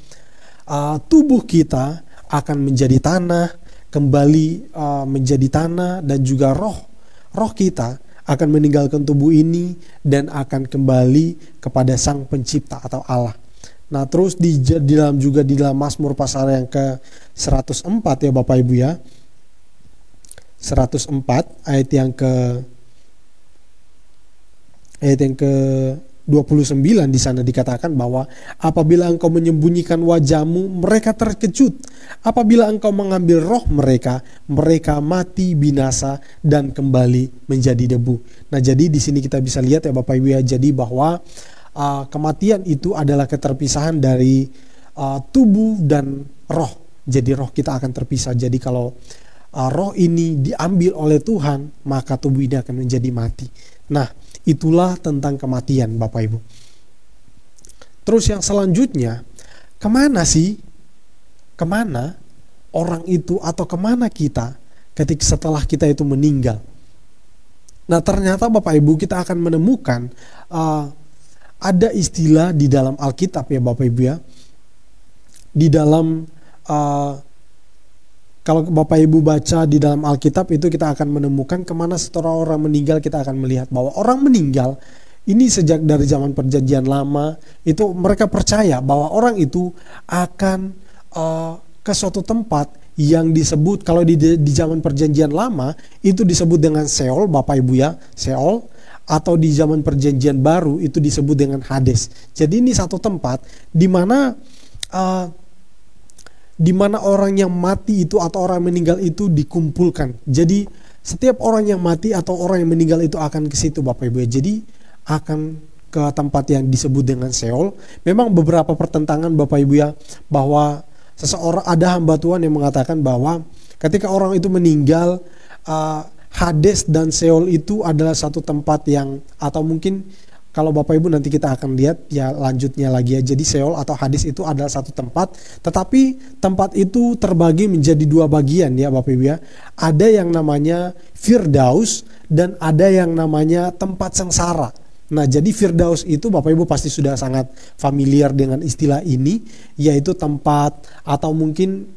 tubuh kita akan menjadi tanah, kembali menjadi tanah, dan juga roh kita akan meninggalkan tubuh ini dan akan kembali kepada Sang Pencipta atau Allah. Nah, terus di dalam Mazmur pasal yang ke-104 ya Bapak Ibu ya. 104 ayat yang ke-29 di sana dikatakan bahwa apabila engkau menyembunyikan wajahmu, mereka terkejut. Apabila engkau mengambil roh mereka, mereka mati binasa dan kembali menjadi debu. Nah, jadi di sini kita bisa lihat ya Bapak Ibu ya, jadi bahwa kematian itu adalah keterpisahan dari tubuh dan roh. Jadi roh kita akan terpisah. Jadi kalau roh ini diambil oleh Tuhan, maka tubuh ini akan menjadi mati. Nah, itulah tentang kematian Bapak Ibu. Terus yang selanjutnya, kemana orang itu atau kemana kita ketika setelah kita itu meninggal? Nah, ternyata Bapak Ibu kita akan menemukan ada istilah di dalam Alkitab ya Bapak Ibu ya. Di dalam kalau Bapak Ibu baca di dalam Alkitab itu, kita akan menemukan kemana setelah orang meninggal. Kita akan melihat bahwa orang meninggal ini sejak dari zaman Perjanjian Lama itu mereka percaya bahwa orang itu akan ke suatu tempat yang disebut, kalau di zaman Perjanjian Lama itu disebut dengan Sheol Bapak Ibu ya, Sheol, atau di zaman perjanjian baru itu disebut dengan Hades. Jadi ini satu tempat di mana orang yang mati itu atau orang yang meninggal itu dikumpulkan. Jadi setiap orang yang mati atau orang yang meninggal itu akan ke situ Bapak Ibu. Jadi akan ke tempat yang disebut dengan Sheol. Memang beberapa pertentangan Bapak Ibu ya, bahwa seseorang, ada hamba Tuhan yang mengatakan bahwa ketika orang itu meninggal, Hades dan Sheol itu adalah satu tempat yang, atau mungkin kalau Bapak Ibu nanti kita akan lihat ya lanjutnya lagi ya. Jadi Sheol atau Hades itu adalah satu tempat, tetapi tempat itu terbagi menjadi dua bagian ya Bapak Ibu ya. Ada yang namanya Firdaus dan ada yang namanya tempat sengsara. Nah, jadi Firdaus itu Bapak Ibu pasti sudah sangat familiar dengan istilah ini, yaitu tempat, atau mungkin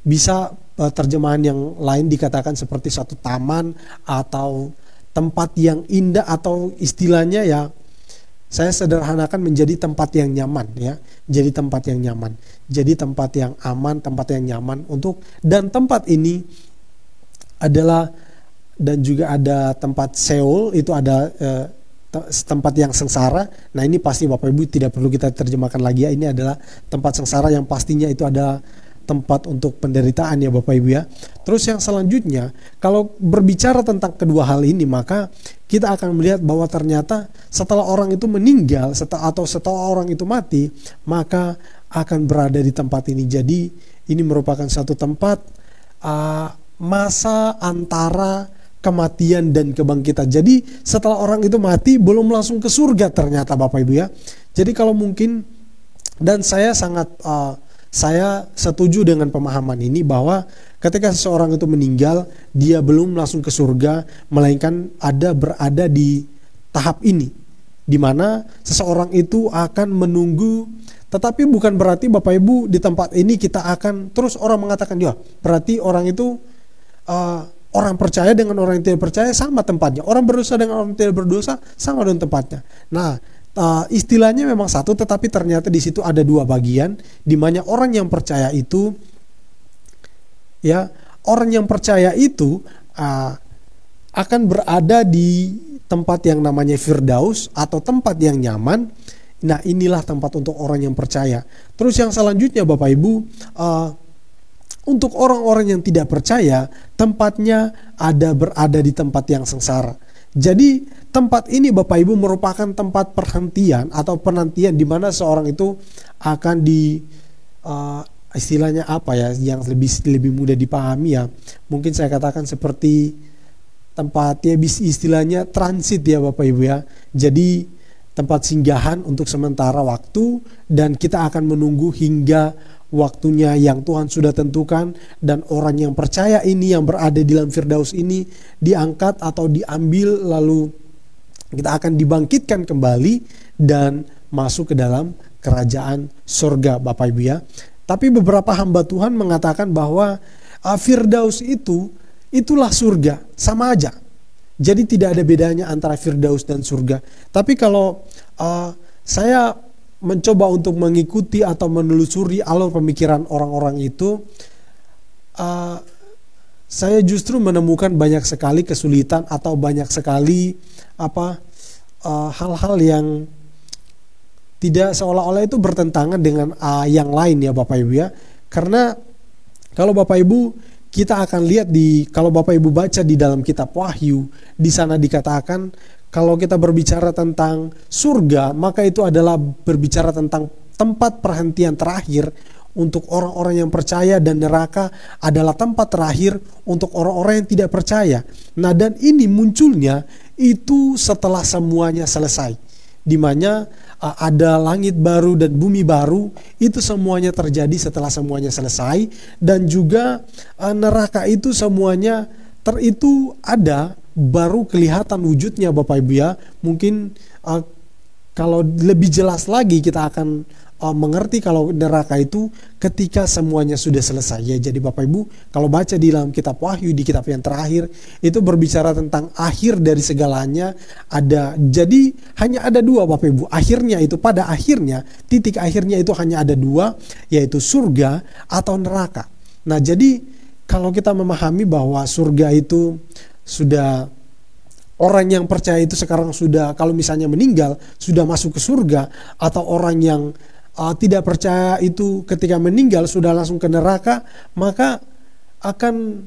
bisa terjemahan yang lain dikatakan seperti satu taman atau tempat yang indah, atau istilahnya ya saya sederhanakan menjadi tempat yang nyaman ya. Jadi tempat yang nyaman. Jadi tempat yang aman, tempat yang nyaman untuk, dan tempat ini adalah, dan juga ada tempat Sheol itu ada tempat yang sengsara. Nah, ini pasti Bapak Ibu tidak perlu kita terjemahkan lagi ya. Ini adalah tempat sengsara yang pastinya itu ada tempat untuk penderitaan ya Bapak Ibu ya. Terus yang selanjutnya, kalau berbicara tentang kedua hal ini, maka kita akan melihat bahwa ternyata setelah orang itu meninggal atau setelah orang itu mati, maka akan berada di tempat ini. Jadi ini merupakan satu tempat masa antara kematian dan kebangkitan. Jadi setelah orang itu mati belum langsung ke surga ternyata Bapak Ibu ya. Jadi kalau mungkin, dan saya saya setuju dengan pemahaman ini bahwa ketika seseorang itu meninggal, dia belum langsung ke surga, melainkan berada di tahap ini, di mana seseorang itu akan menunggu. Tetapi bukan berarti Bapak Ibu di tempat ini kita akan terus orang mengatakan, ya berarti orang itu orang percaya dengan orang yang tidak percaya sama tempatnya, orang berdosa dengan orang yang tidak berdosa sama dengan tempatnya. Nah, istilahnya memang satu, tetapi ternyata di situ ada dua bagian, di mana orang yang percaya itu ya, orang yang percaya itu akan berada di tempat yang namanya Firdaus atau tempat yang nyaman. Nah, inilah tempat untuk orang yang percaya. Terus yang selanjutnya Bapak Ibu, untuk orang-orang yang tidak percaya, tempatnya berada di tempat yang sengsara. Jadi tempat ini Bapak Ibu merupakan tempat perhentian atau penantian, di mana seorang itu akan istilahnya apa ya, yang lebih mudah dipahami ya. Mungkin saya katakan seperti tempat ya, istilahnya transit ya Bapak Ibu ya. Jadi tempat singgahan untuk sementara waktu, dan kita akan menunggu hingga waktunya yang Tuhan sudah tentukan, dan orang yang percaya ini yang berada di dalam Firdaus ini diangkat atau diambil, lalu kita akan dibangkitkan kembali dan masuk ke dalam kerajaan surga Bapak Ibu ya. Tapi beberapa hamba Tuhan mengatakan bahwa Firdaus itulah surga, sama aja. Jadi tidak ada bedanya antara Firdaus dan surga. Tapi kalau saya mencoba untuk mengikuti atau menelusuri alur pemikiran orang-orang itu, saya justru menemukan banyak sekali kesulitan atau banyak sekali hal-hal yang tidak seolah-olah itu bertentangan dengan yang lain ya Bapak Ibu ya. Karena kalau Bapak Ibu kita akan lihat kalau Bapak Ibu baca di dalam kitab Wahyu, di sana dikatakan kalau kita berbicara tentang surga, maka itu adalah berbicara tentang tempat perhentian terakhir untuk orang-orang yang percaya, dan neraka adalah tempat terakhir untuk orang-orang yang tidak percaya. Nah, dan ini munculnya itu setelah semuanya selesai, di mana ada langit baru dan bumi baru, itu semuanya terjadi setelah semuanya selesai. Dan juga neraka itu semuanya itu ada, baru kelihatan wujudnya Bapak Ibu ya. Mungkin kalau lebih jelas lagi kita akan mengerti kalau neraka itu ketika semuanya sudah selesai ya. Jadi Bapak Ibu kalau baca di dalam kitab Wahyu, di kitab yang terakhir, itu berbicara tentang akhir dari segalanya. Jadi hanya ada dua Bapak Ibu, akhirnya itu, pada akhirnya, titik akhirnya itu hanya ada dua, yaitu surga atau neraka. Nah, jadi kalau kita memahami bahwa surga itu sudah orang yang percaya itu sekarang sudah, kalau misalnya meninggal sudah masuk ke surga, atau orang yang tidak percaya itu ketika meninggal sudah langsung ke neraka, maka akan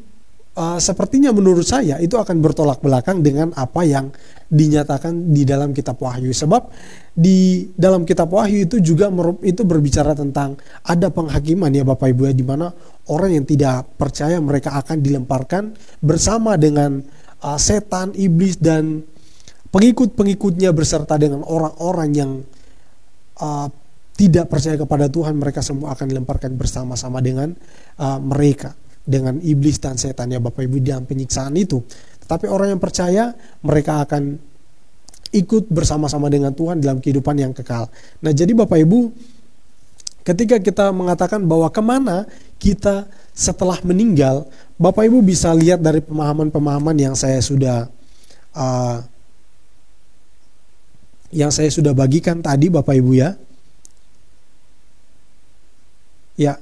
sepertinya menurut saya itu akan bertolak belakang dengan apa yang dinyatakan di dalam kitab Wahyu. Sebab di dalam kitab Wahyu itu juga itu berbicara tentang ada penghakiman ya Bapak Ibu ya, di mana orang yang tidak percaya mereka akan dilemparkan bersama dengan setan, iblis dan pengikut-pengikutnya, beserta dengan orang-orang yang tidak percaya kepada Tuhan. Mereka semua akan dilemparkan bersama-sama dengan mereka, dengan iblis dan setan ya Bapak Ibu, dalam penyiksaan itu. Tetapi orang yang percaya, mereka akan ikut bersama-sama dengan Tuhan dalam kehidupan yang kekal. Nah, jadi Bapak Ibu, ketika kita mengatakan bahwa kemana kita setelah meninggal, Bapak Ibu bisa lihat dari pemahaman-pemahaman yang saya sudah bagikan tadi Bapak Ibu ya. Ya.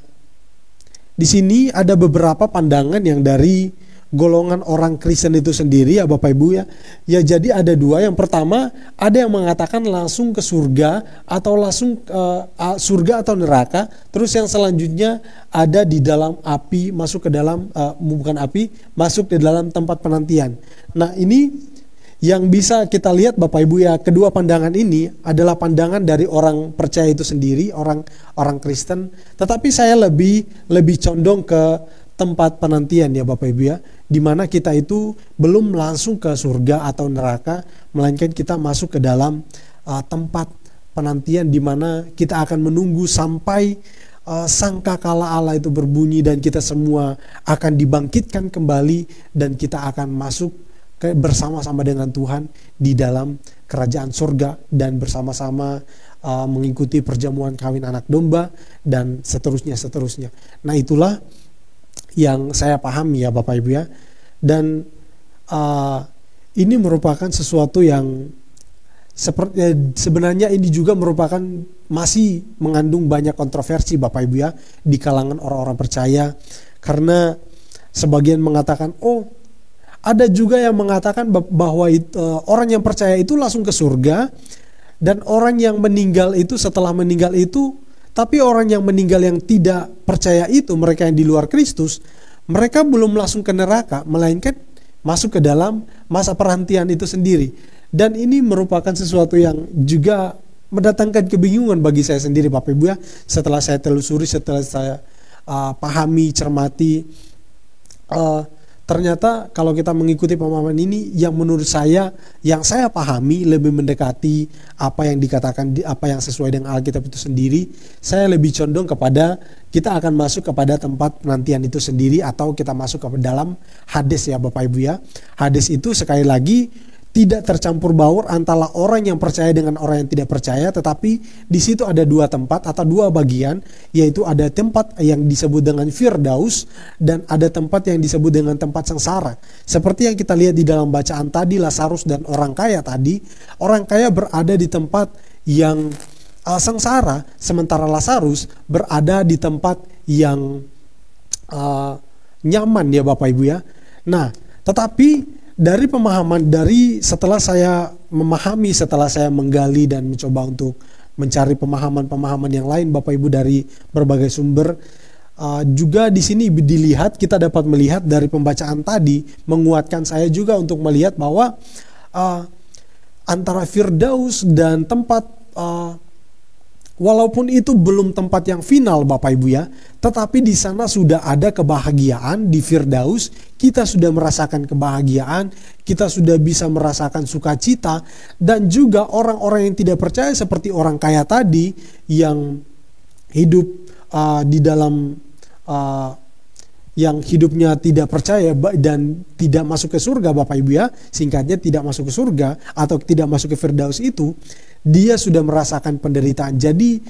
Di sini ada beberapa pandangan yang dari golongan orang Kristen itu sendiri ya Bapak Ibu ya. Ya, jadi ada dua. Yang pertama, ada yang mengatakan langsung ke surga atau langsung surga atau neraka. Terus yang selanjutnya ada di dalam api, masuk ke dalam bukan api, masuk ke dalam tempat penantian. Nah, ini yang bisa kita lihat Bapak Ibu ya, kedua pandangan ini adalah pandangan dari orang percaya itu sendiri, orang Kristen. Tetapi saya lebih condong ke tempat penantian ya Bapak Ibu ya, di mana kita itu belum langsung ke surga atau neraka, melainkan kita masuk ke dalam tempat penantian, di mana kita akan menunggu sampai sangkakala Allah itu berbunyi dan kita semua akan dibangkitkan kembali dan kita akan masuk bersama-sama dengan Tuhan di dalam kerajaan surga dan bersama-sama mengikuti perjamuan kawin anak domba dan seterusnya. Nah, itulah yang saya pahami ya Bapak Ibu ya. Dan ini merupakan sesuatu yang sebenarnya ini juga merupakan masih mengandung banyak kontroversi Bapak Ibu ya di kalangan orang-orang percaya, karena sebagian mengatakan ada juga yang mengatakan bahwa orang yang percaya itu langsung ke surga, dan orang yang meninggal itu setelah meninggal itu, tapi orang yang meninggal yang tidak percaya itu, mereka yang di luar Kristus, mereka belum langsung ke neraka, melainkan masuk ke dalam masa perhentian itu sendiri. Dan ini merupakan sesuatu yang juga mendatangkan kebingungan bagi saya sendiri Bapak Ibu ya. Setelah saya telusuri, setelah saya pahami, cermati, ternyata kalau kita mengikuti pemahaman ini, yang menurut saya, yang saya pahami lebih mendekati apa yang dikatakan, apa yang sesuai dengan Alkitab itu sendiri. Saya lebih condong kepada kita akan masuk kepada tempat penantian itu sendiri, atau kita masuk ke dalam Hades ya Bapak Ibu ya. Hades itu sekali lagi tidak tercampur baur antara orang yang percaya dengan orang yang tidak percaya, tetapi di situ ada dua tempat atau dua bagian, yaitu ada tempat yang disebut dengan Firdaus dan ada tempat yang disebut dengan tempat sengsara. Seperti yang kita lihat di dalam bacaan tadi, Lazarus dan orang kaya tadi, orang kaya berada di tempat yang sengsara, sementara Lazarus berada di tempat yang nyaman ya Bapak Ibu ya. Nah, tetapi dari pemahaman, setelah saya memahami, setelah saya menggali dan mencoba untuk mencari pemahaman-pemahaman yang lain Bapak Ibu dari berbagai sumber, juga di sini dilihat, kita dapat melihat dari pembacaan tadi menguatkan saya juga untuk melihat bahwa antara Firdaus dan tempat walaupun itu belum tempat yang final Bapak Ibu ya, tetapi di sana sudah ada kebahagiaan di Firdaus. Kita sudah merasakan kebahagiaan, kita sudah bisa merasakan sukacita, dan juga orang-orang yang tidak percaya seperti orang kaya tadi yang hidup di dalam yang hidupnya tidak percaya dan tidak masuk ke surga Bapak Ibu ya, singkatnya tidak masuk ke surga atau tidak masuk ke Firdaus itu, dia sudah merasakan penderitaan. Jadi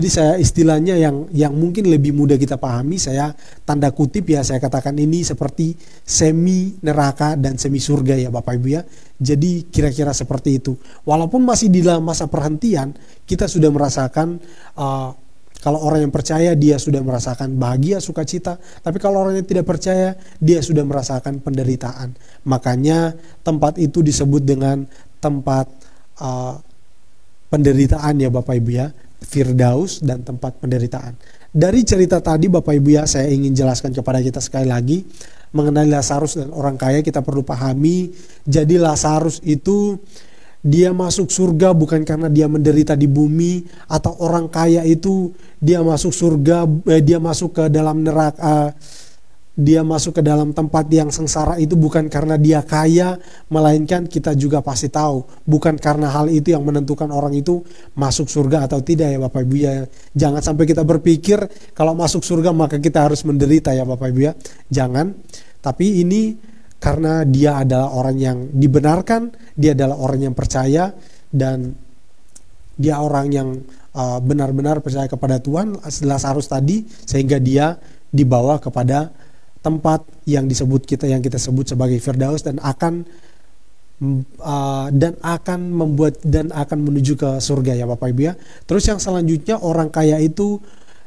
saya istilahnya yang mungkin lebih mudah kita pahami, saya tanda kutip ya, saya katakan ini seperti semi neraka dan semi surga ya Bapak Ibu ya. Jadi kira-kira seperti itu. Walaupun masih di dalam masa perhentian, kita sudah merasakan Kalau orang yang percaya, dia sudah merasakan bahagia, sukacita. Tapi kalau orang yang tidak percaya, dia sudah merasakan penderitaan. Makanya tempat itu disebut dengan tempat penderitaan ya Bapak Ibu ya. Firdaus dan tempat penderitaan. Dari cerita tadi Bapak Ibu ya, saya ingin jelaskan kepada kita sekali lagi mengenai Lazarus dan orang kaya. Kita perlu pahami, jadi Lazarus itu dia masuk surga bukan karena dia menderita di bumi, atau orang kaya itu dia masuk surga, dia masuk ke dalam neraka, dia masuk ke dalam tempat yang sengsara itu bukan karena dia kaya, melainkan kita juga pasti tahu bukan karena hal itu yang menentukan orang itu masuk surga atau tidak ya Bapak Ibu ya. Jangan sampai kita berpikir kalau masuk surga maka kita harus menderita ya Bapak Ibu ya. Jangan. Tapi ini karena dia adalah orang yang dibenarkan, dia adalah orang yang percaya, dan dia orang yang benar-benar percaya kepada Tuhan, Lazarus tadi, sehingga dia dibawa kepada tempat yang kita sebut sebagai Firdaus, dan akan menuju ke surga ya Bapak Ibu ya. Terus yang selanjutnya, orang kaya itu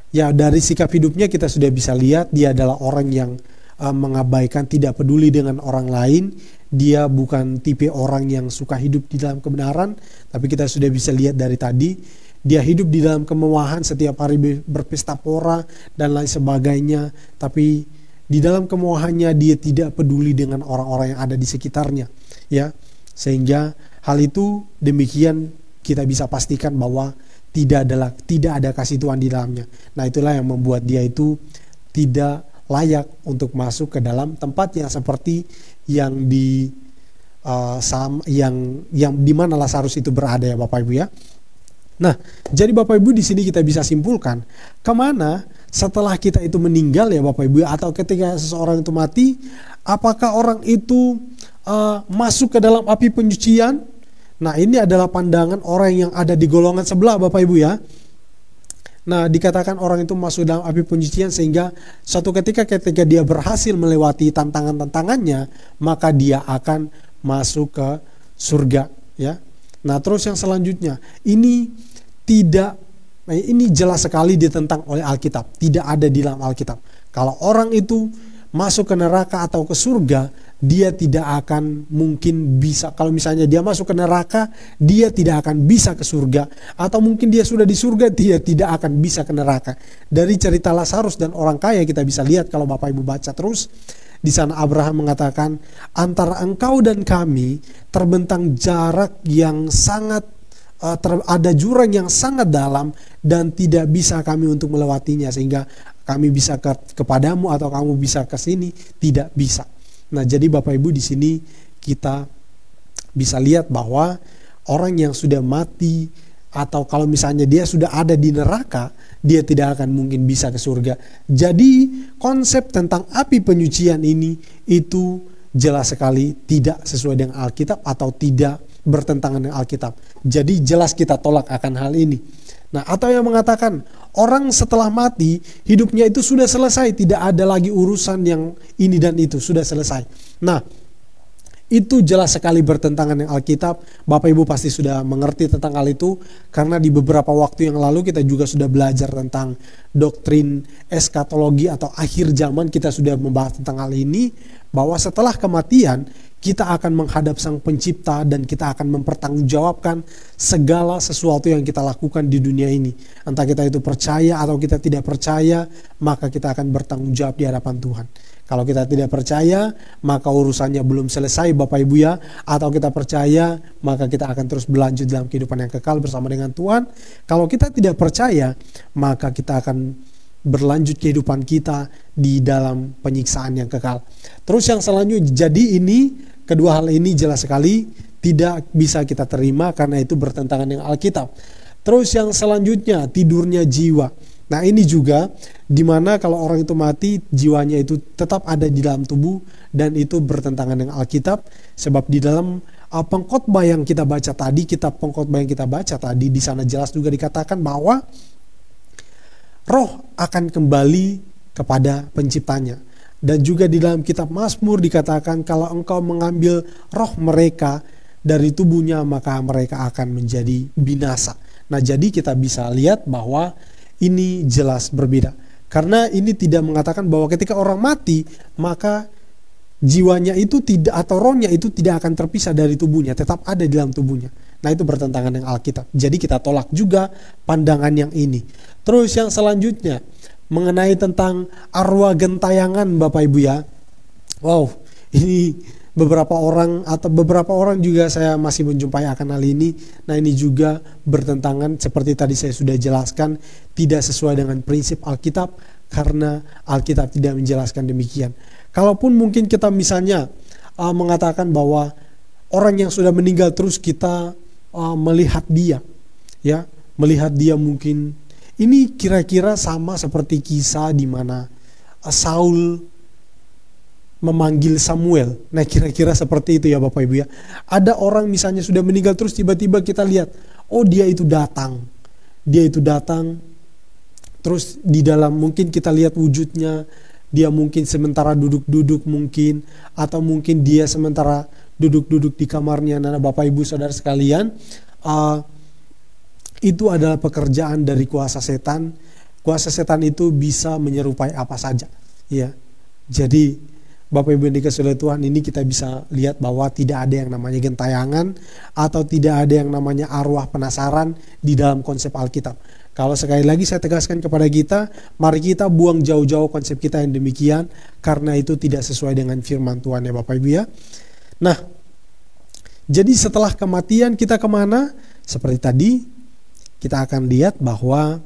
ya dari sikap hidupnya kita sudah bisa lihat dia adalah orang yang mengabaikan, tidak peduli dengan orang lain. Dia bukan tipe orang yang suka hidup di dalam kebenaran, tapi kita sudah bisa lihat dari tadi dia hidup di dalam kemewahan, setiap hari berpesta pora dan lain sebagainya. Tapi di dalam kemewahannya dia tidak peduli dengan orang-orang yang ada di sekitarnya ya. Sehingga hal itu demikian kita bisa pastikan bahwa tidak ada kasih Tuhan di dalamnya. Nah, itulah yang membuat dia itu tidak layak untuk masuk ke dalam tempat yang seperti yang di mana Lazarus itu berada ya Bapak Ibu ya. Nah, jadi Bapak Ibu di sini kita bisa simpulkan kemana setelah kita itu meninggal ya Bapak Ibu, atau ketika seseorang itu mati, apakah orang itu masuk ke dalam api penyucian? Nah, ini adalah pandangan orang yang ada di golongan sebelah Bapak Ibu ya. Nah, dikatakan orang itu masuk dalam api penyucian sehingga suatu ketika dia berhasil melewati tantangannya, maka dia akan masuk ke surga ya. Nah, terus yang selanjutnya, ini jelas sekali ditentang oleh Alkitab, tidak ada di dalam Alkitab. Kalau orang itu masuk ke neraka atau ke surga, dia tidak akan mungkin bisa. Kalau misalnya dia masuk ke neraka, dia tidak akan bisa ke surga, atau mungkin dia sudah di surga, dia tidak akan bisa ke neraka. Dari cerita Lazarus dan orang kaya kita bisa lihat, kalau Bapak Ibu baca terus, di sana Abraham mengatakan, antara engkau dan kami terbentang jarak yang sangat ada jurang yang sangat dalam dan tidak bisa kami untuk melewatinya, sehingga kami bisa kepadamu atau kamu bisa ke sini, tidak bisa. Nah, jadi Bapak Ibu di sini kita bisa lihat bahwa orang yang sudah mati, atau kalau misalnya dia sudah ada di neraka, dia tidak akan mungkin bisa ke surga. Jadi konsep tentang api penyucian ini itu jelas sekali tidak sesuai dengan Alkitab atau tidak bertentangan dengan Alkitab. Jadi jelas kita tolak akan hal ini. Nah, atau yang mengatakan orang setelah mati hidupnya itu sudah selesai, tidak ada lagi urusan yang ini dan itu, sudah selesai. Nah, itu jelas sekali bertentangan dengan Alkitab. Bapak Ibu pasti sudah mengerti tentang hal itu, karena di beberapa waktu yang lalu kita juga sudah belajar tentang doktrin eskatologi atau akhir zaman. Kita sudah membahas tentang hal ini, bahwa setelah kematian kita akan menghadap Sang Pencipta dan kita akan mempertanggungjawabkan segala sesuatu yang kita lakukan di dunia ini. Entah kita itu percaya atau kita tidak percaya, maka kita akan bertanggung jawab di hadapan Tuhan. Kalau kita tidak percaya, maka urusannya belum selesai Bapak Ibu ya. Atau kita percaya, maka kita akan terus berlanjut dalam kehidupan yang kekal bersama dengan Tuhan. Kalau kita tidak percaya, maka kita akan berlanjut kehidupan kita di dalam penyiksaan yang kekal. Terus yang selanjutnya, jadi ini kedua hal ini jelas sekali tidak bisa kita terima karena itu bertentangan dengan Alkitab. Terus yang selanjutnya, tidurnya jiwa. Nah, ini juga dimana kalau orang itu mati, jiwanya itu tetap ada di dalam tubuh, dan itu bertentangan dengan Alkitab. Sebab di dalam pengkhotbah yang kita baca tadi, kitab pengkhotbah yang kita baca tadi, di sana jelas juga dikatakan bahwa roh akan kembali kepada penciptanya. Dan juga di dalam kitab Mazmur dikatakan, kalau engkau mengambil roh mereka dari tubuhnya, maka mereka akan menjadi binasa. Nah, jadi kita bisa lihat bahwa ini jelas berbeda. Karena ini tidak mengatakan bahwa ketika orang mati maka jiwanya itu tidak, atau rohnya itu tidak akan terpisah dari tubuhnya, tetap ada di dalam tubuhnya. Nah, itu bertentangan dengan Alkitab. Jadi kita tolak juga pandangan yang ini. Terus yang selanjutnya mengenai tentang arwah gentayangan, Bapak Ibu ya. Wow, ini beberapa orang juga saya masih menjumpai akan hal ini. Nah, ini juga bertentangan seperti tadi saya sudah jelaskan, tidak sesuai dengan prinsip Alkitab karena Alkitab tidak menjelaskan demikian. Kalaupun mungkin kita misalnya mengatakan bahwa orang yang sudah meninggal terus kita melihat dia, ya, melihat dia mungkin ini kira-kira sama seperti kisah di mana Saul memanggil Samuel. Nah, kira-kira seperti itu ya Bapak Ibu ya. Ada orang misalnya sudah meninggal terus tiba-tiba kita lihat, oh dia itu datang. Terus di dalam mungkin kita lihat wujudnya, dia mungkin sementara duduk-duduk mungkin, atau mungkin dia sementara duduk-duduk di kamarnya. Nah, Bapak Ibu Saudara sekalian, itu adalah pekerjaan dari kuasa setan. Kuasa setan itu bisa menyerupai apa saja, ya. Jadi Bapak Ibu yang dikasihi oleh Tuhan, ini kita bisa lihat bahwa tidak ada yang namanya gentayangan atau tidak ada yang namanya arwah penasaran di dalam konsep Alkitab. Kalau sekali lagi saya tegaskan kepada kita, mari kita buang jauh-jauh konsep kita yang demikian, karena itu tidak sesuai dengan firman Tuhan ya Bapak Ibu ya. Nah, jadi setelah kematian kita kemana? Seperti tadi, kita akan lihat bahwa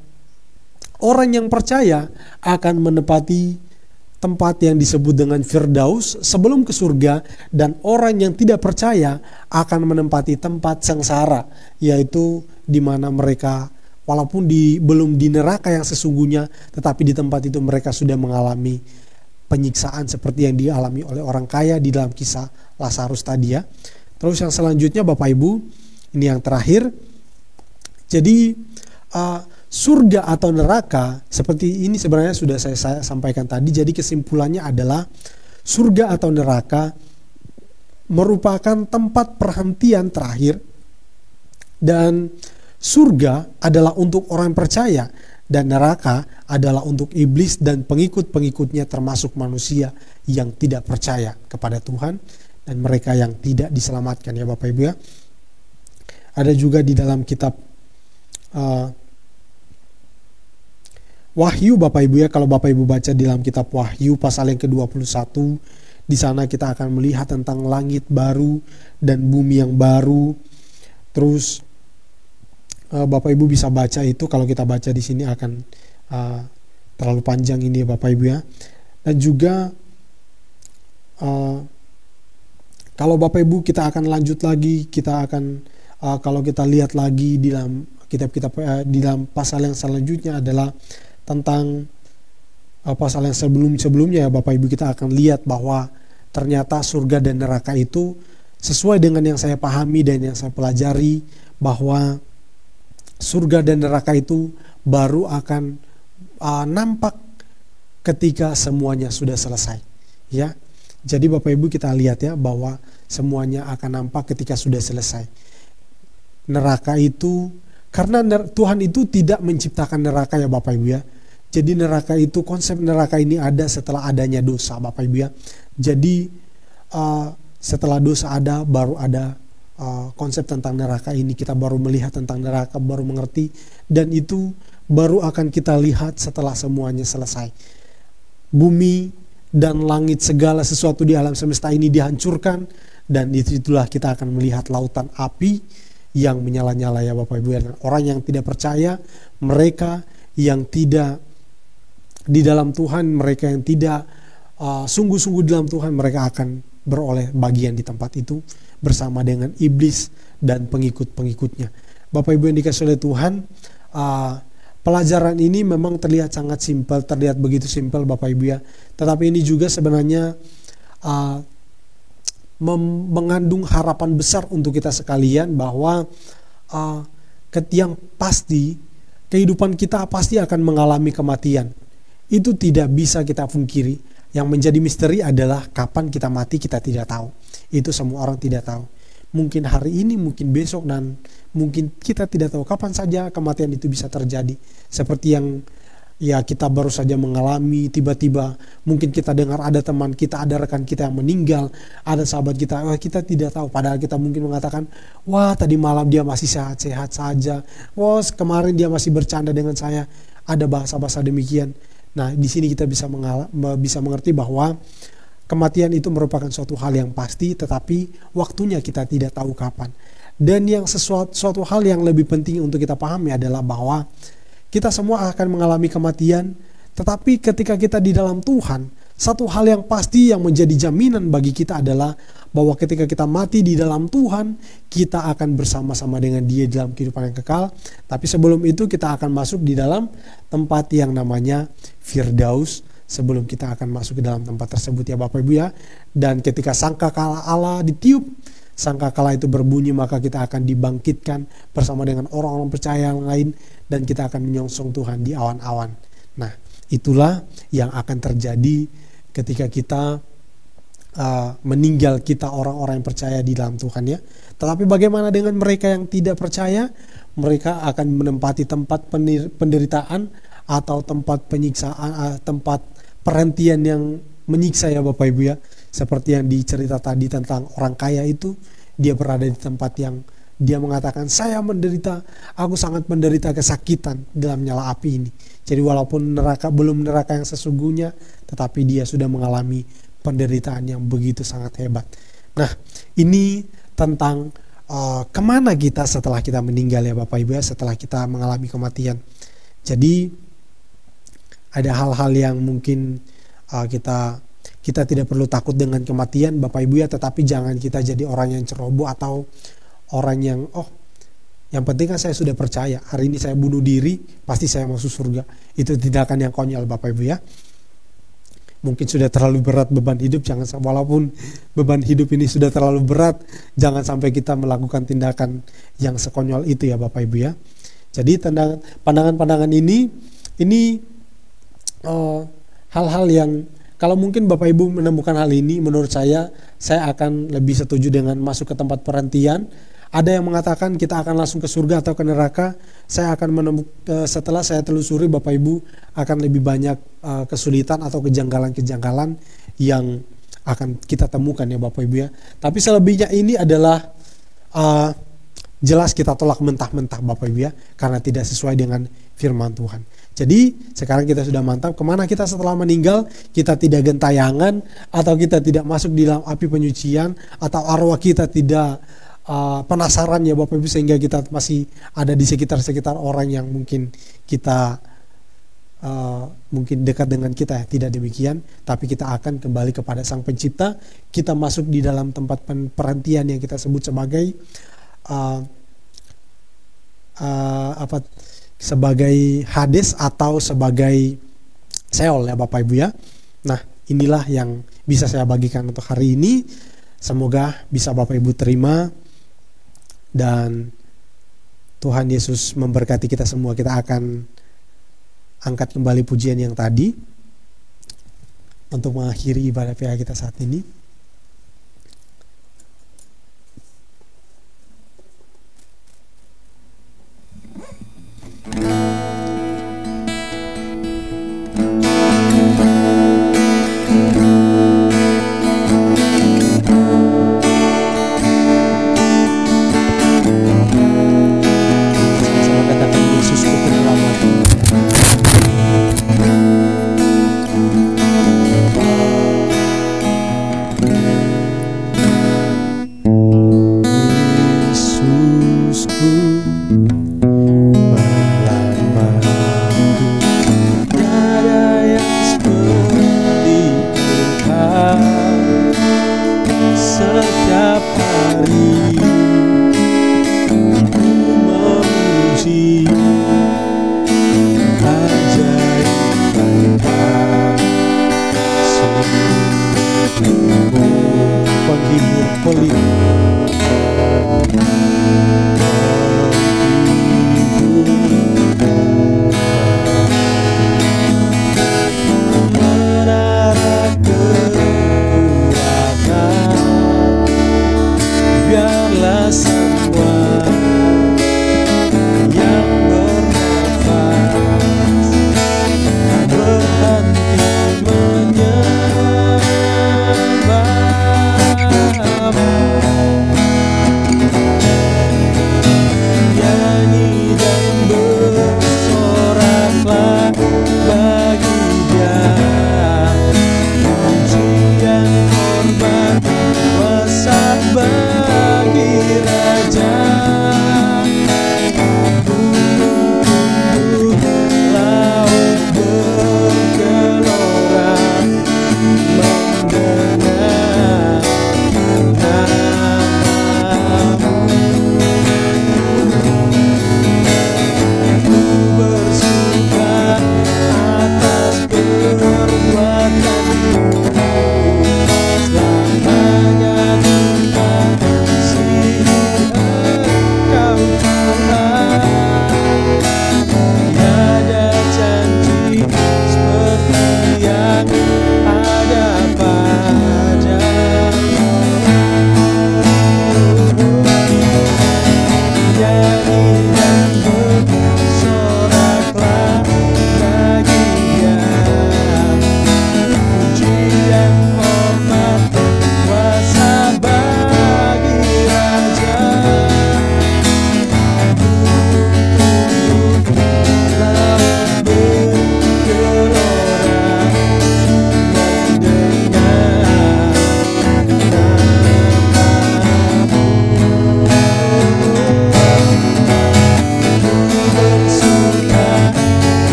orang yang percaya akan menepati tempat yang disebut dengan Firdaus sebelum ke surga, dan orang yang tidak percaya akan menempati tempat sengsara, yaitu di mana mereka walaupun belum di neraka yang sesungguhnya, tetapi di tempat itu mereka sudah mengalami penyiksaan seperti yang dialami oleh orang kaya di dalam kisah Lazarus tadi ya. Terus yang selanjutnya Bapak Ibu, ini yang terakhir. Jadi surga atau neraka seperti ini sebenarnya sudah saya sampaikan tadi. Jadi kesimpulannya adalah surga atau neraka merupakan tempat perhentian terakhir, dan surga adalah untuk orang percaya dan neraka adalah untuk iblis dan pengikut-pengikutnya, termasuk manusia yang tidak percaya kepada Tuhan dan mereka yang tidak diselamatkan ya Bapak Ibu ya. Ada juga di dalam kitab Wahyu Bapak Ibu ya, kalau Bapak Ibu baca di dalam kitab Wahyu pasal yang ke-21, di sana kita akan melihat tentang langit baru dan bumi yang baru. Terus Bapak Ibu bisa baca itu, kalau kita baca di sini akan terlalu panjang ini ya Bapak Ibu ya. Dan juga kalau Bapak Ibu kita akan lanjut lagi, kita akan kalau kita lihat lagi di dalam kitab-kitab di dalam pasal yang selanjutnya adalah tentang pasal yang sebelumnya ya Bapak Ibu, kita akan lihat bahwa ternyata surga dan neraka itu sesuai dengan yang saya pahami dan yang saya pelajari, bahwa surga dan neraka itu baru akan nampak ketika semuanya sudah selesai ya. Jadi Bapak Ibu kita lihat ya bahwa semuanya akan nampak ketika sudah selesai. Neraka itu, karena Tuhan itu tidak menciptakan neraka ya Bapak Ibu ya. Jadi neraka itu, konsep neraka ini ada setelah adanya dosa Bapak Ibu ya. Jadi setelah dosa ada, baru ada konsep tentang neraka ini. Kita baru melihat tentang neraka, baru mengerti, dan itu baru akan kita lihat setelah semuanya selesai. Bumi dan langit, segala sesuatu di alam semesta ini dihancurkan, dan itulah kita akan melihat lautan api yang menyala-nyala ya Bapak Ibu. Dan orang yang tidak percaya, mereka yang tidak di dalam Tuhan, mereka yang tidak sungguh-sungguh di dalam Tuhan, mereka akan beroleh bagian di tempat itu bersama dengan iblis dan pengikut-pengikutnya. Bapak Ibu yang dikasihi oleh Tuhan, pelajaran ini memang terlihat sangat simpel, terlihat begitu simpel Bapak Ibu ya. Tetapi ini juga sebenarnya mengandung harapan besar untuk kita sekalian, bahwa yang pasti kehidupan kita pasti akan mengalami kematian. Itu tidak bisa kita pungkiri. Yang menjadi misteri adalah kapan kita mati, kita tidak tahu. Itu semua orang tidak tahu. mungkin hari ini, mungkin besok, dan mungkin kita tidak tahu kapan saja kematian itu bisa terjadi. Seperti yang ya kita baru saja mengalami, tiba-tiba mungkin kita dengar ada teman kita, ada rekan kita yang meninggal, ada sahabat kita, kita tidak tahu. Padahal kita mungkin mengatakan, wah tadi malam dia masih sehat-sehat saja, wah kemarin dia masih bercanda dengan saya. Ada bahasa-bahasa demikian. Nah, di sini kita bisa mengerti bahwa kematian itu merupakan suatu hal yang pasti, tetapi waktunya kita tidak tahu kapan. Dan yang suatu hal yang lebih penting untuk kita pahami adalah bahwa kita semua akan mengalami kematian, tetapi ketika kita di dalam Tuhan, satu hal yang pasti yang menjadi jaminan bagi kita adalah bahwa ketika kita mati di dalam Tuhan, kita akan bersama-sama dengan Dia dalam kehidupan yang kekal. Tapi sebelum itu kita akan masuk di dalam tempat yang namanya Firdaus, sebelum kita akan masuk ke dalam tempat tersebut ya Bapak Ibu ya. Dan ketika sangkakala Allah ditiup, sangkakala itu berbunyi, maka kita akan dibangkitkan bersama dengan orang-orang percaya yang lain, dan kita akan menyongsong Tuhan di awan-awan. Nah, itulah yang akan terjadi ketika kita meninggal, kita orang-orang yang percaya di dalam Tuhan ya. Tetapi bagaimana dengan mereka yang tidak percaya? Mereka akan menempati tempat penderitaan atau tempat penyiksaan, tempat perhentian yang menyiksa ya Bapak Ibu ya. Seperti yang dicerita tadi tentang orang kaya itu, dia berada di tempat yang dia mengatakan, saya menderita, aku sangat menderita kesakitan dalam nyala api ini. Jadi walaupun belum neraka yang sesungguhnya, tetapi dia sudah mengalami penderitaan yang begitu sangat hebat. Nah, ini tentang kemana kita setelah kita meninggal ya Bapak Ibu ya, setelah kita mengalami kematian. Jadi ada hal-hal yang mungkin kita tidak perlu takut dengan kematian Bapak Ibu ya, tetapi jangan kita jadi orang yang ceroboh atau orang yang yang penting kan saya sudah percaya, hari ini saya bunuh diri pasti saya masuk surga. Itu tindakan yang konyol Bapak Ibu ya. Mungkin sudah terlalu berat beban hidup, walaupun beban hidup ini sudah terlalu berat, jangan sampai kita melakukan tindakan yang sekonyol itu ya Bapak Ibu ya. Jadi pandangan-pandangan ini hal-hal yang kalau mungkin Bapak Ibu menemukan hal ini, menurut saya akan lebih setuju dengan masuk ke tempat perhentian. Ada yang mengatakan kita akan langsung ke surga atau ke neraka. Saya akan setelah saya telusuri Bapak Ibu akan lebih banyak kesulitan atau kejanggalan-kejanggalan yang akan kita temukan ya Bapak Ibu ya. Tapi selebihnya ini adalah jelas kita tolak mentah-mentah Bapak Ibu ya, karena tidak sesuai dengan firman Tuhan. Jadi sekarang kita sudah mantap kemana kita setelah meninggal. Kita tidak gentayangan, atau kita tidak masuk di dalam api penyucian, atau arwah kita tidak penasaran ya Bapak Ibu, sehingga kita masih ada di sekitar orang yang mungkin kita mungkin dekat dengan kita ya. Tidak demikian, tapi kita akan kembali kepada Sang Pencipta. Kita masuk di dalam tempat perhentian yang kita sebut sebagai sebagai Hades atau sebagai Seol ya Bapak Ibu ya. Nah, inilah yang bisa saya bagikan untuk hari ini. Semoga bisa Bapak Ibu terima, dan Tuhan Yesus memberkati kita semua. Kita akan angkat kembali pujian yang tadi untuk mengakhiri ibadah PA kita saat ini. Biarlah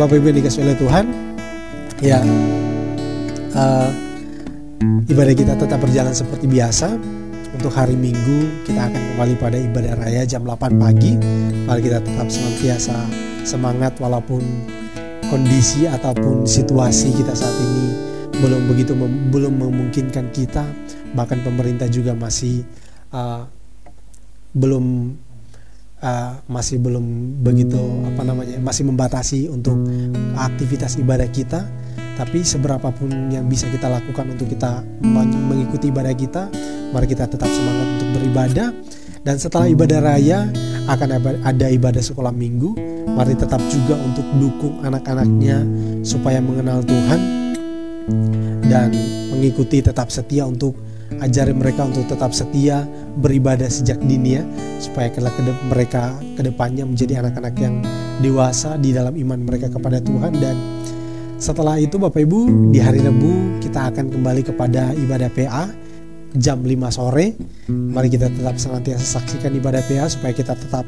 Bapak Ibu yang dikasihi oleh Tuhan, ya ibadah kita tetap berjalan seperti biasa. Untuk hari Minggu kita akan kembali pada ibadah raya jam 8 pagi. Mari kita tetap senantiasa semangat walaupun kondisi ataupun situasi kita saat ini belum memungkinkan kita, bahkan pemerintah juga masih belum begitu masih membatasi untuk aktivitas ibadah kita. Tapi seberapapun yang bisa kita lakukan untuk kita mengikuti ibadah kita, mari kita tetap semangat untuk beribadah. Dan setelah ibadah raya akan ada ibadah sekolah minggu. Mari tetap juga untuk dukung anak-anaknya supaya mengenal Tuhan dan mengikuti, tetap setia untuk ajari mereka untuk tetap setia beribadah sejak dini, ya, supaya mereka kedepannya menjadi anak-anak yang dewasa di dalam iman mereka kepada Tuhan. Dan setelah itu Bapak Ibu, di hari Rabu kita akan kembali kepada ibadah PA jam 5 sore. Mari kita tetap senantiasa saksikan ibadah PA supaya kita tetap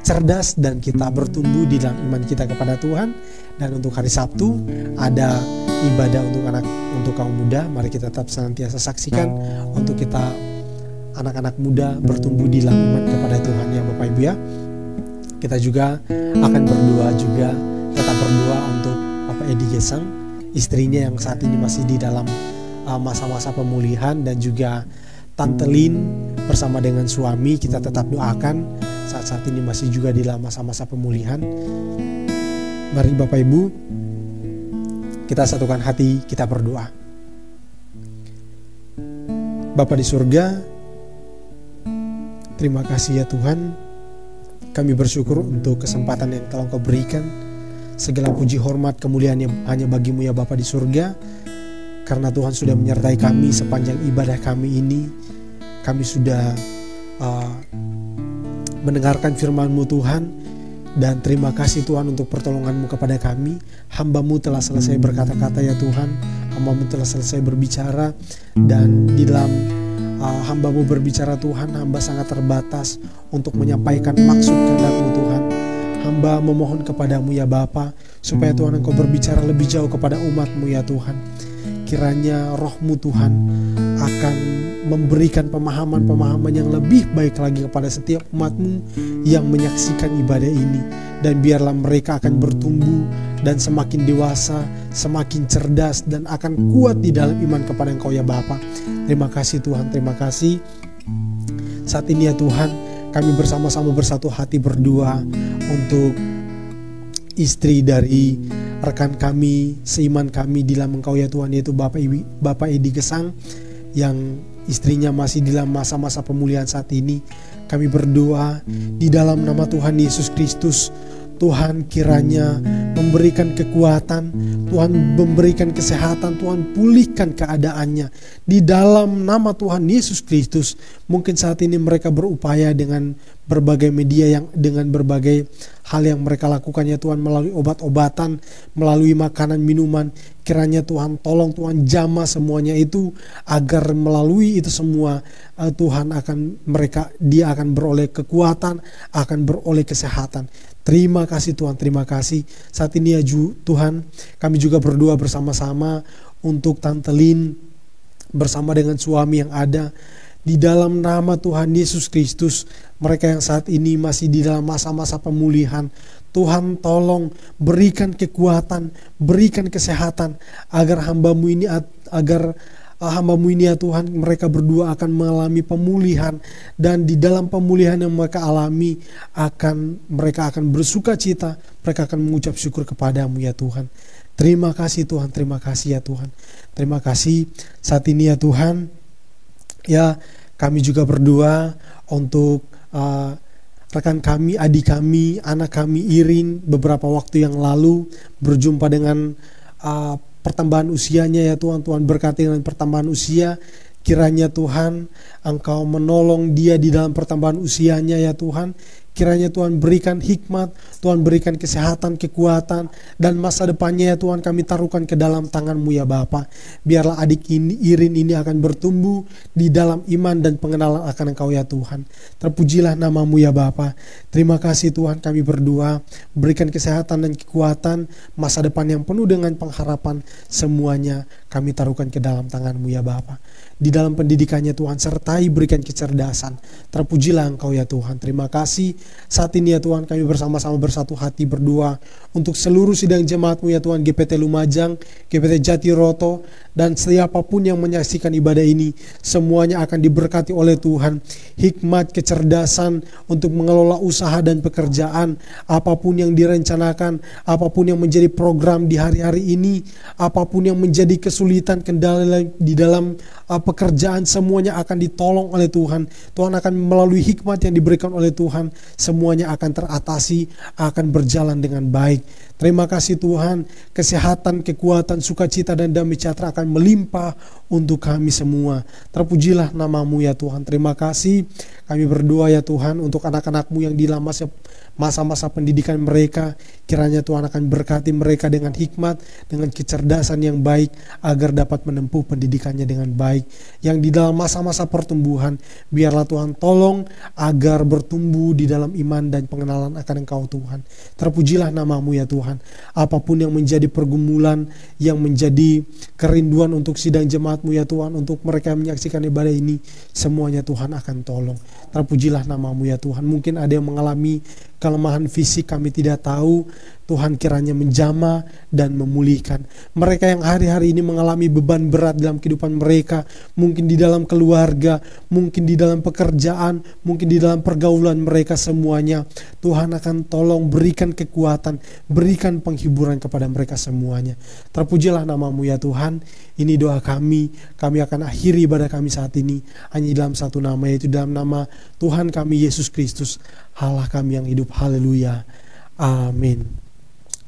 cerdas dan kita bertumbuh di dalam iman kita kepada Tuhan. Dan untuk hari Sabtu ada ibadah untuk kaum muda. Mari kita tetap senantiasa saksikan untuk kita anak-anak muda bertumbuh di dalam iman kepada Tuhan, ya Bapak Ibu, ya. Kita juga akan tetap berdoa untuk Bapak Edi Gesang, istrinya yang saat ini masih di dalam masa-masa pemulihan, dan juga Tante Lin bersama dengan suami. Kita tetap doakan saat ini masih juga di dalam masa-masa pemulihan. Mari Bapak Ibu, kita satukan hati, kita berdoa. Bapa di surga, terima kasih ya Tuhan. Kami bersyukur untuk kesempatan yang telah Engkau berikan. Segala puji, hormat, kemuliaan yang hanya bagi-Mu ya Bapa di surga. Karena Tuhan sudah menyertai kami sepanjang ibadah kami ini. Kami sudah mendengarkan firman-Mu Tuhan. Dan terima kasih Tuhan untuk pertolongan-Mu kepada kami. Hamba-Mu telah selesai berkata-kata ya Tuhan. Hamba-Mu telah selesai berbicara. Dan di dalam hamba-Mu berbicara Tuhan, hamba sangat terbatas untuk menyampaikan maksud kehendak-Mu Tuhan. Hamba memohon kepadamu ya Bapa, supaya Tuhan Engkau berbicara lebih jauh kepada umat-Mu ya Tuhan. Kiranya roh-Mu Tuhan akan memberikan pemahaman-pemahaman yang lebih baik lagi kepada setiap umat-Mu yang menyaksikan ibadah ini. Dan biarlah mereka akan bertumbuh dan semakin dewasa, semakin cerdas, dan akan kuat di dalam iman kepada Engkau ya Bapa. Terima kasih Tuhan, terima kasih. Saat ini ya Tuhan, kami bersama-sama bersatu hati berdoa untuk istri dari rekan kami, seiman kami di dalam Engkau ya Tuhan, yaitu Bapak Edi Gesang, yang istrinya masih di dalam masa-masa pemulihan saat ini. Kami berdoa di dalam nama Tuhan Yesus Kristus, Tuhan kiranya memberikan kekuatan, Tuhan memberikan kesehatan, Tuhan pulihkan keadaannya di dalam nama Tuhan Yesus Kristus. Mungkin saat ini mereka berupaya dengan berbagai media, dengan berbagai hal yang mereka lakukan ya Tuhan, melalui obat-obatan, melalui makanan, minuman. Kiranya Tuhan tolong, Tuhan jamah semuanya itu, agar melalui itu semua Tuhan dia akan beroleh kekuatan, akan beroleh kesehatan. Terima kasih Tuhan, terima kasih. Saat ini ya Tuhan, kami juga berdoa bersama-sama untuk Tante Lin bersama dengan suami yang ada. Di dalam nama Tuhan Yesus Kristus, mereka yang saat ini masih di dalam masa-masa pemulihan, Tuhan tolong berikan kekuatan, berikan kesehatan, agar hamba-Mu ini ya Tuhan, mereka berdua akan mengalami pemulihan. Dan di dalam pemulihan yang mereka alami, mereka akan bersuka cita, mereka akan mengucap syukur kepadamu ya Tuhan. Terima kasih Tuhan, terima kasih ya Tuhan. Terima kasih saat ini ya Tuhan. Ya, kami juga berdoa untuk rekan kami, adik kami, anak kami Irin, beberapa waktu yang lalu berjumpa dengan pertambahan usianya ya Tuhan. Tuhan berkati dengan pertambahan usia. Kiranya Tuhan Engkau menolong dia di dalam pertambahan usianya ya Tuhan. Kiranya Tuhan berikan hikmat, Tuhan berikan kesehatan, kekuatan, dan masa depannya ya Tuhan kami taruhkan ke dalam tangan-Mu ya Bapa. Biarlah adik Irin ini akan bertumbuh di dalam iman dan pengenalan akan Engkau ya Tuhan. Terpujilah nama-Mu ya Bapa. Terima kasih Tuhan, kami berdoa, berikan kesehatan dan kekuatan, masa depan yang penuh dengan pengharapan, semuanya kami taruhkan ke dalam tangan-Mu ya Bapa. Di dalam pendidikannya Tuhan, sertai berikan kecerdasan. Terpujilah Engkau ya Tuhan. Terima kasih saat ini ya Tuhan, kami bersama-sama bersatu hati berdoa untuk seluruh sidang jemaat-Mu ya Tuhan, GPT Lumajang, GPT Jatiroto, dan siapapun yang menyaksikan ibadah ini, semuanya akan diberkati oleh Tuhan. Hikmat, kecerdasan untuk mengelola usaha dan pekerjaan, apapun yang direncanakan, apapun yang menjadi program di hari-hari ini, apapun yang menjadi kesulitan, kendala di dalam pekerjaan, semuanya akan ditolong oleh Tuhan. Tuhan akan melalui hikmat yang diberikan oleh Tuhan, semuanya akan teratasi, akan berjalan dengan baik. Terima kasih Tuhan, kesehatan, kekuatan, sukacita dan damai sejahtera akan melimpah untuk kami semua. Terpujilah nama-Mu ya Tuhan. Terima kasih, kami berdoa ya Tuhan untuk anak-anak-Mu yang di dalam masa-masa pendidikan mereka. Kiranya Tuhan akan berkati mereka dengan hikmat, dengan kecerdasan yang baik, agar dapat menempuh pendidikannya dengan baik. Yang di dalam masa-masa pertumbuhan, biarlah Tuhan tolong agar bertumbuh di dalam iman dan pengenalan akan Engkau Tuhan. Terpujilah nama-Mu ya Tuhan. Apapun yang menjadi pergumulan, yang menjadi kerinduan untuk sidang jemaat-Mu ya Tuhan, untuk mereka yang menyaksikan ibadah ini, semuanya Tuhan akan tolong. Terpujilah nama-Mu ya Tuhan. Mungkin ada yang mengalami kelemahan fisik, kami tidak tahu. Tuhan kiranya menjamah dan memulihkan mereka yang hari-hari ini mengalami beban berat dalam kehidupan mereka, mungkin di dalam keluarga, mungkin di dalam pekerjaan, mungkin di dalam pergaulan mereka, semuanya Tuhan akan tolong, berikan kekuatan, berikan penghiburan kepada mereka semuanya. Terpujilah nama-Mu ya Tuhan. Ini doa kami akan akhiri ibadah kami saat ini hanya dalam satu nama, yaitu dalam nama Tuhan kami Yesus Kristus, Allah kami yang hidup. Haleluya, amin.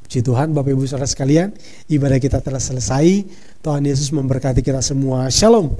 Puji Tuhan, Bapak Ibu Saudara sekalian, ibadah kita telah selesai. Tuhan Yesus memberkati kita semua. Shalom.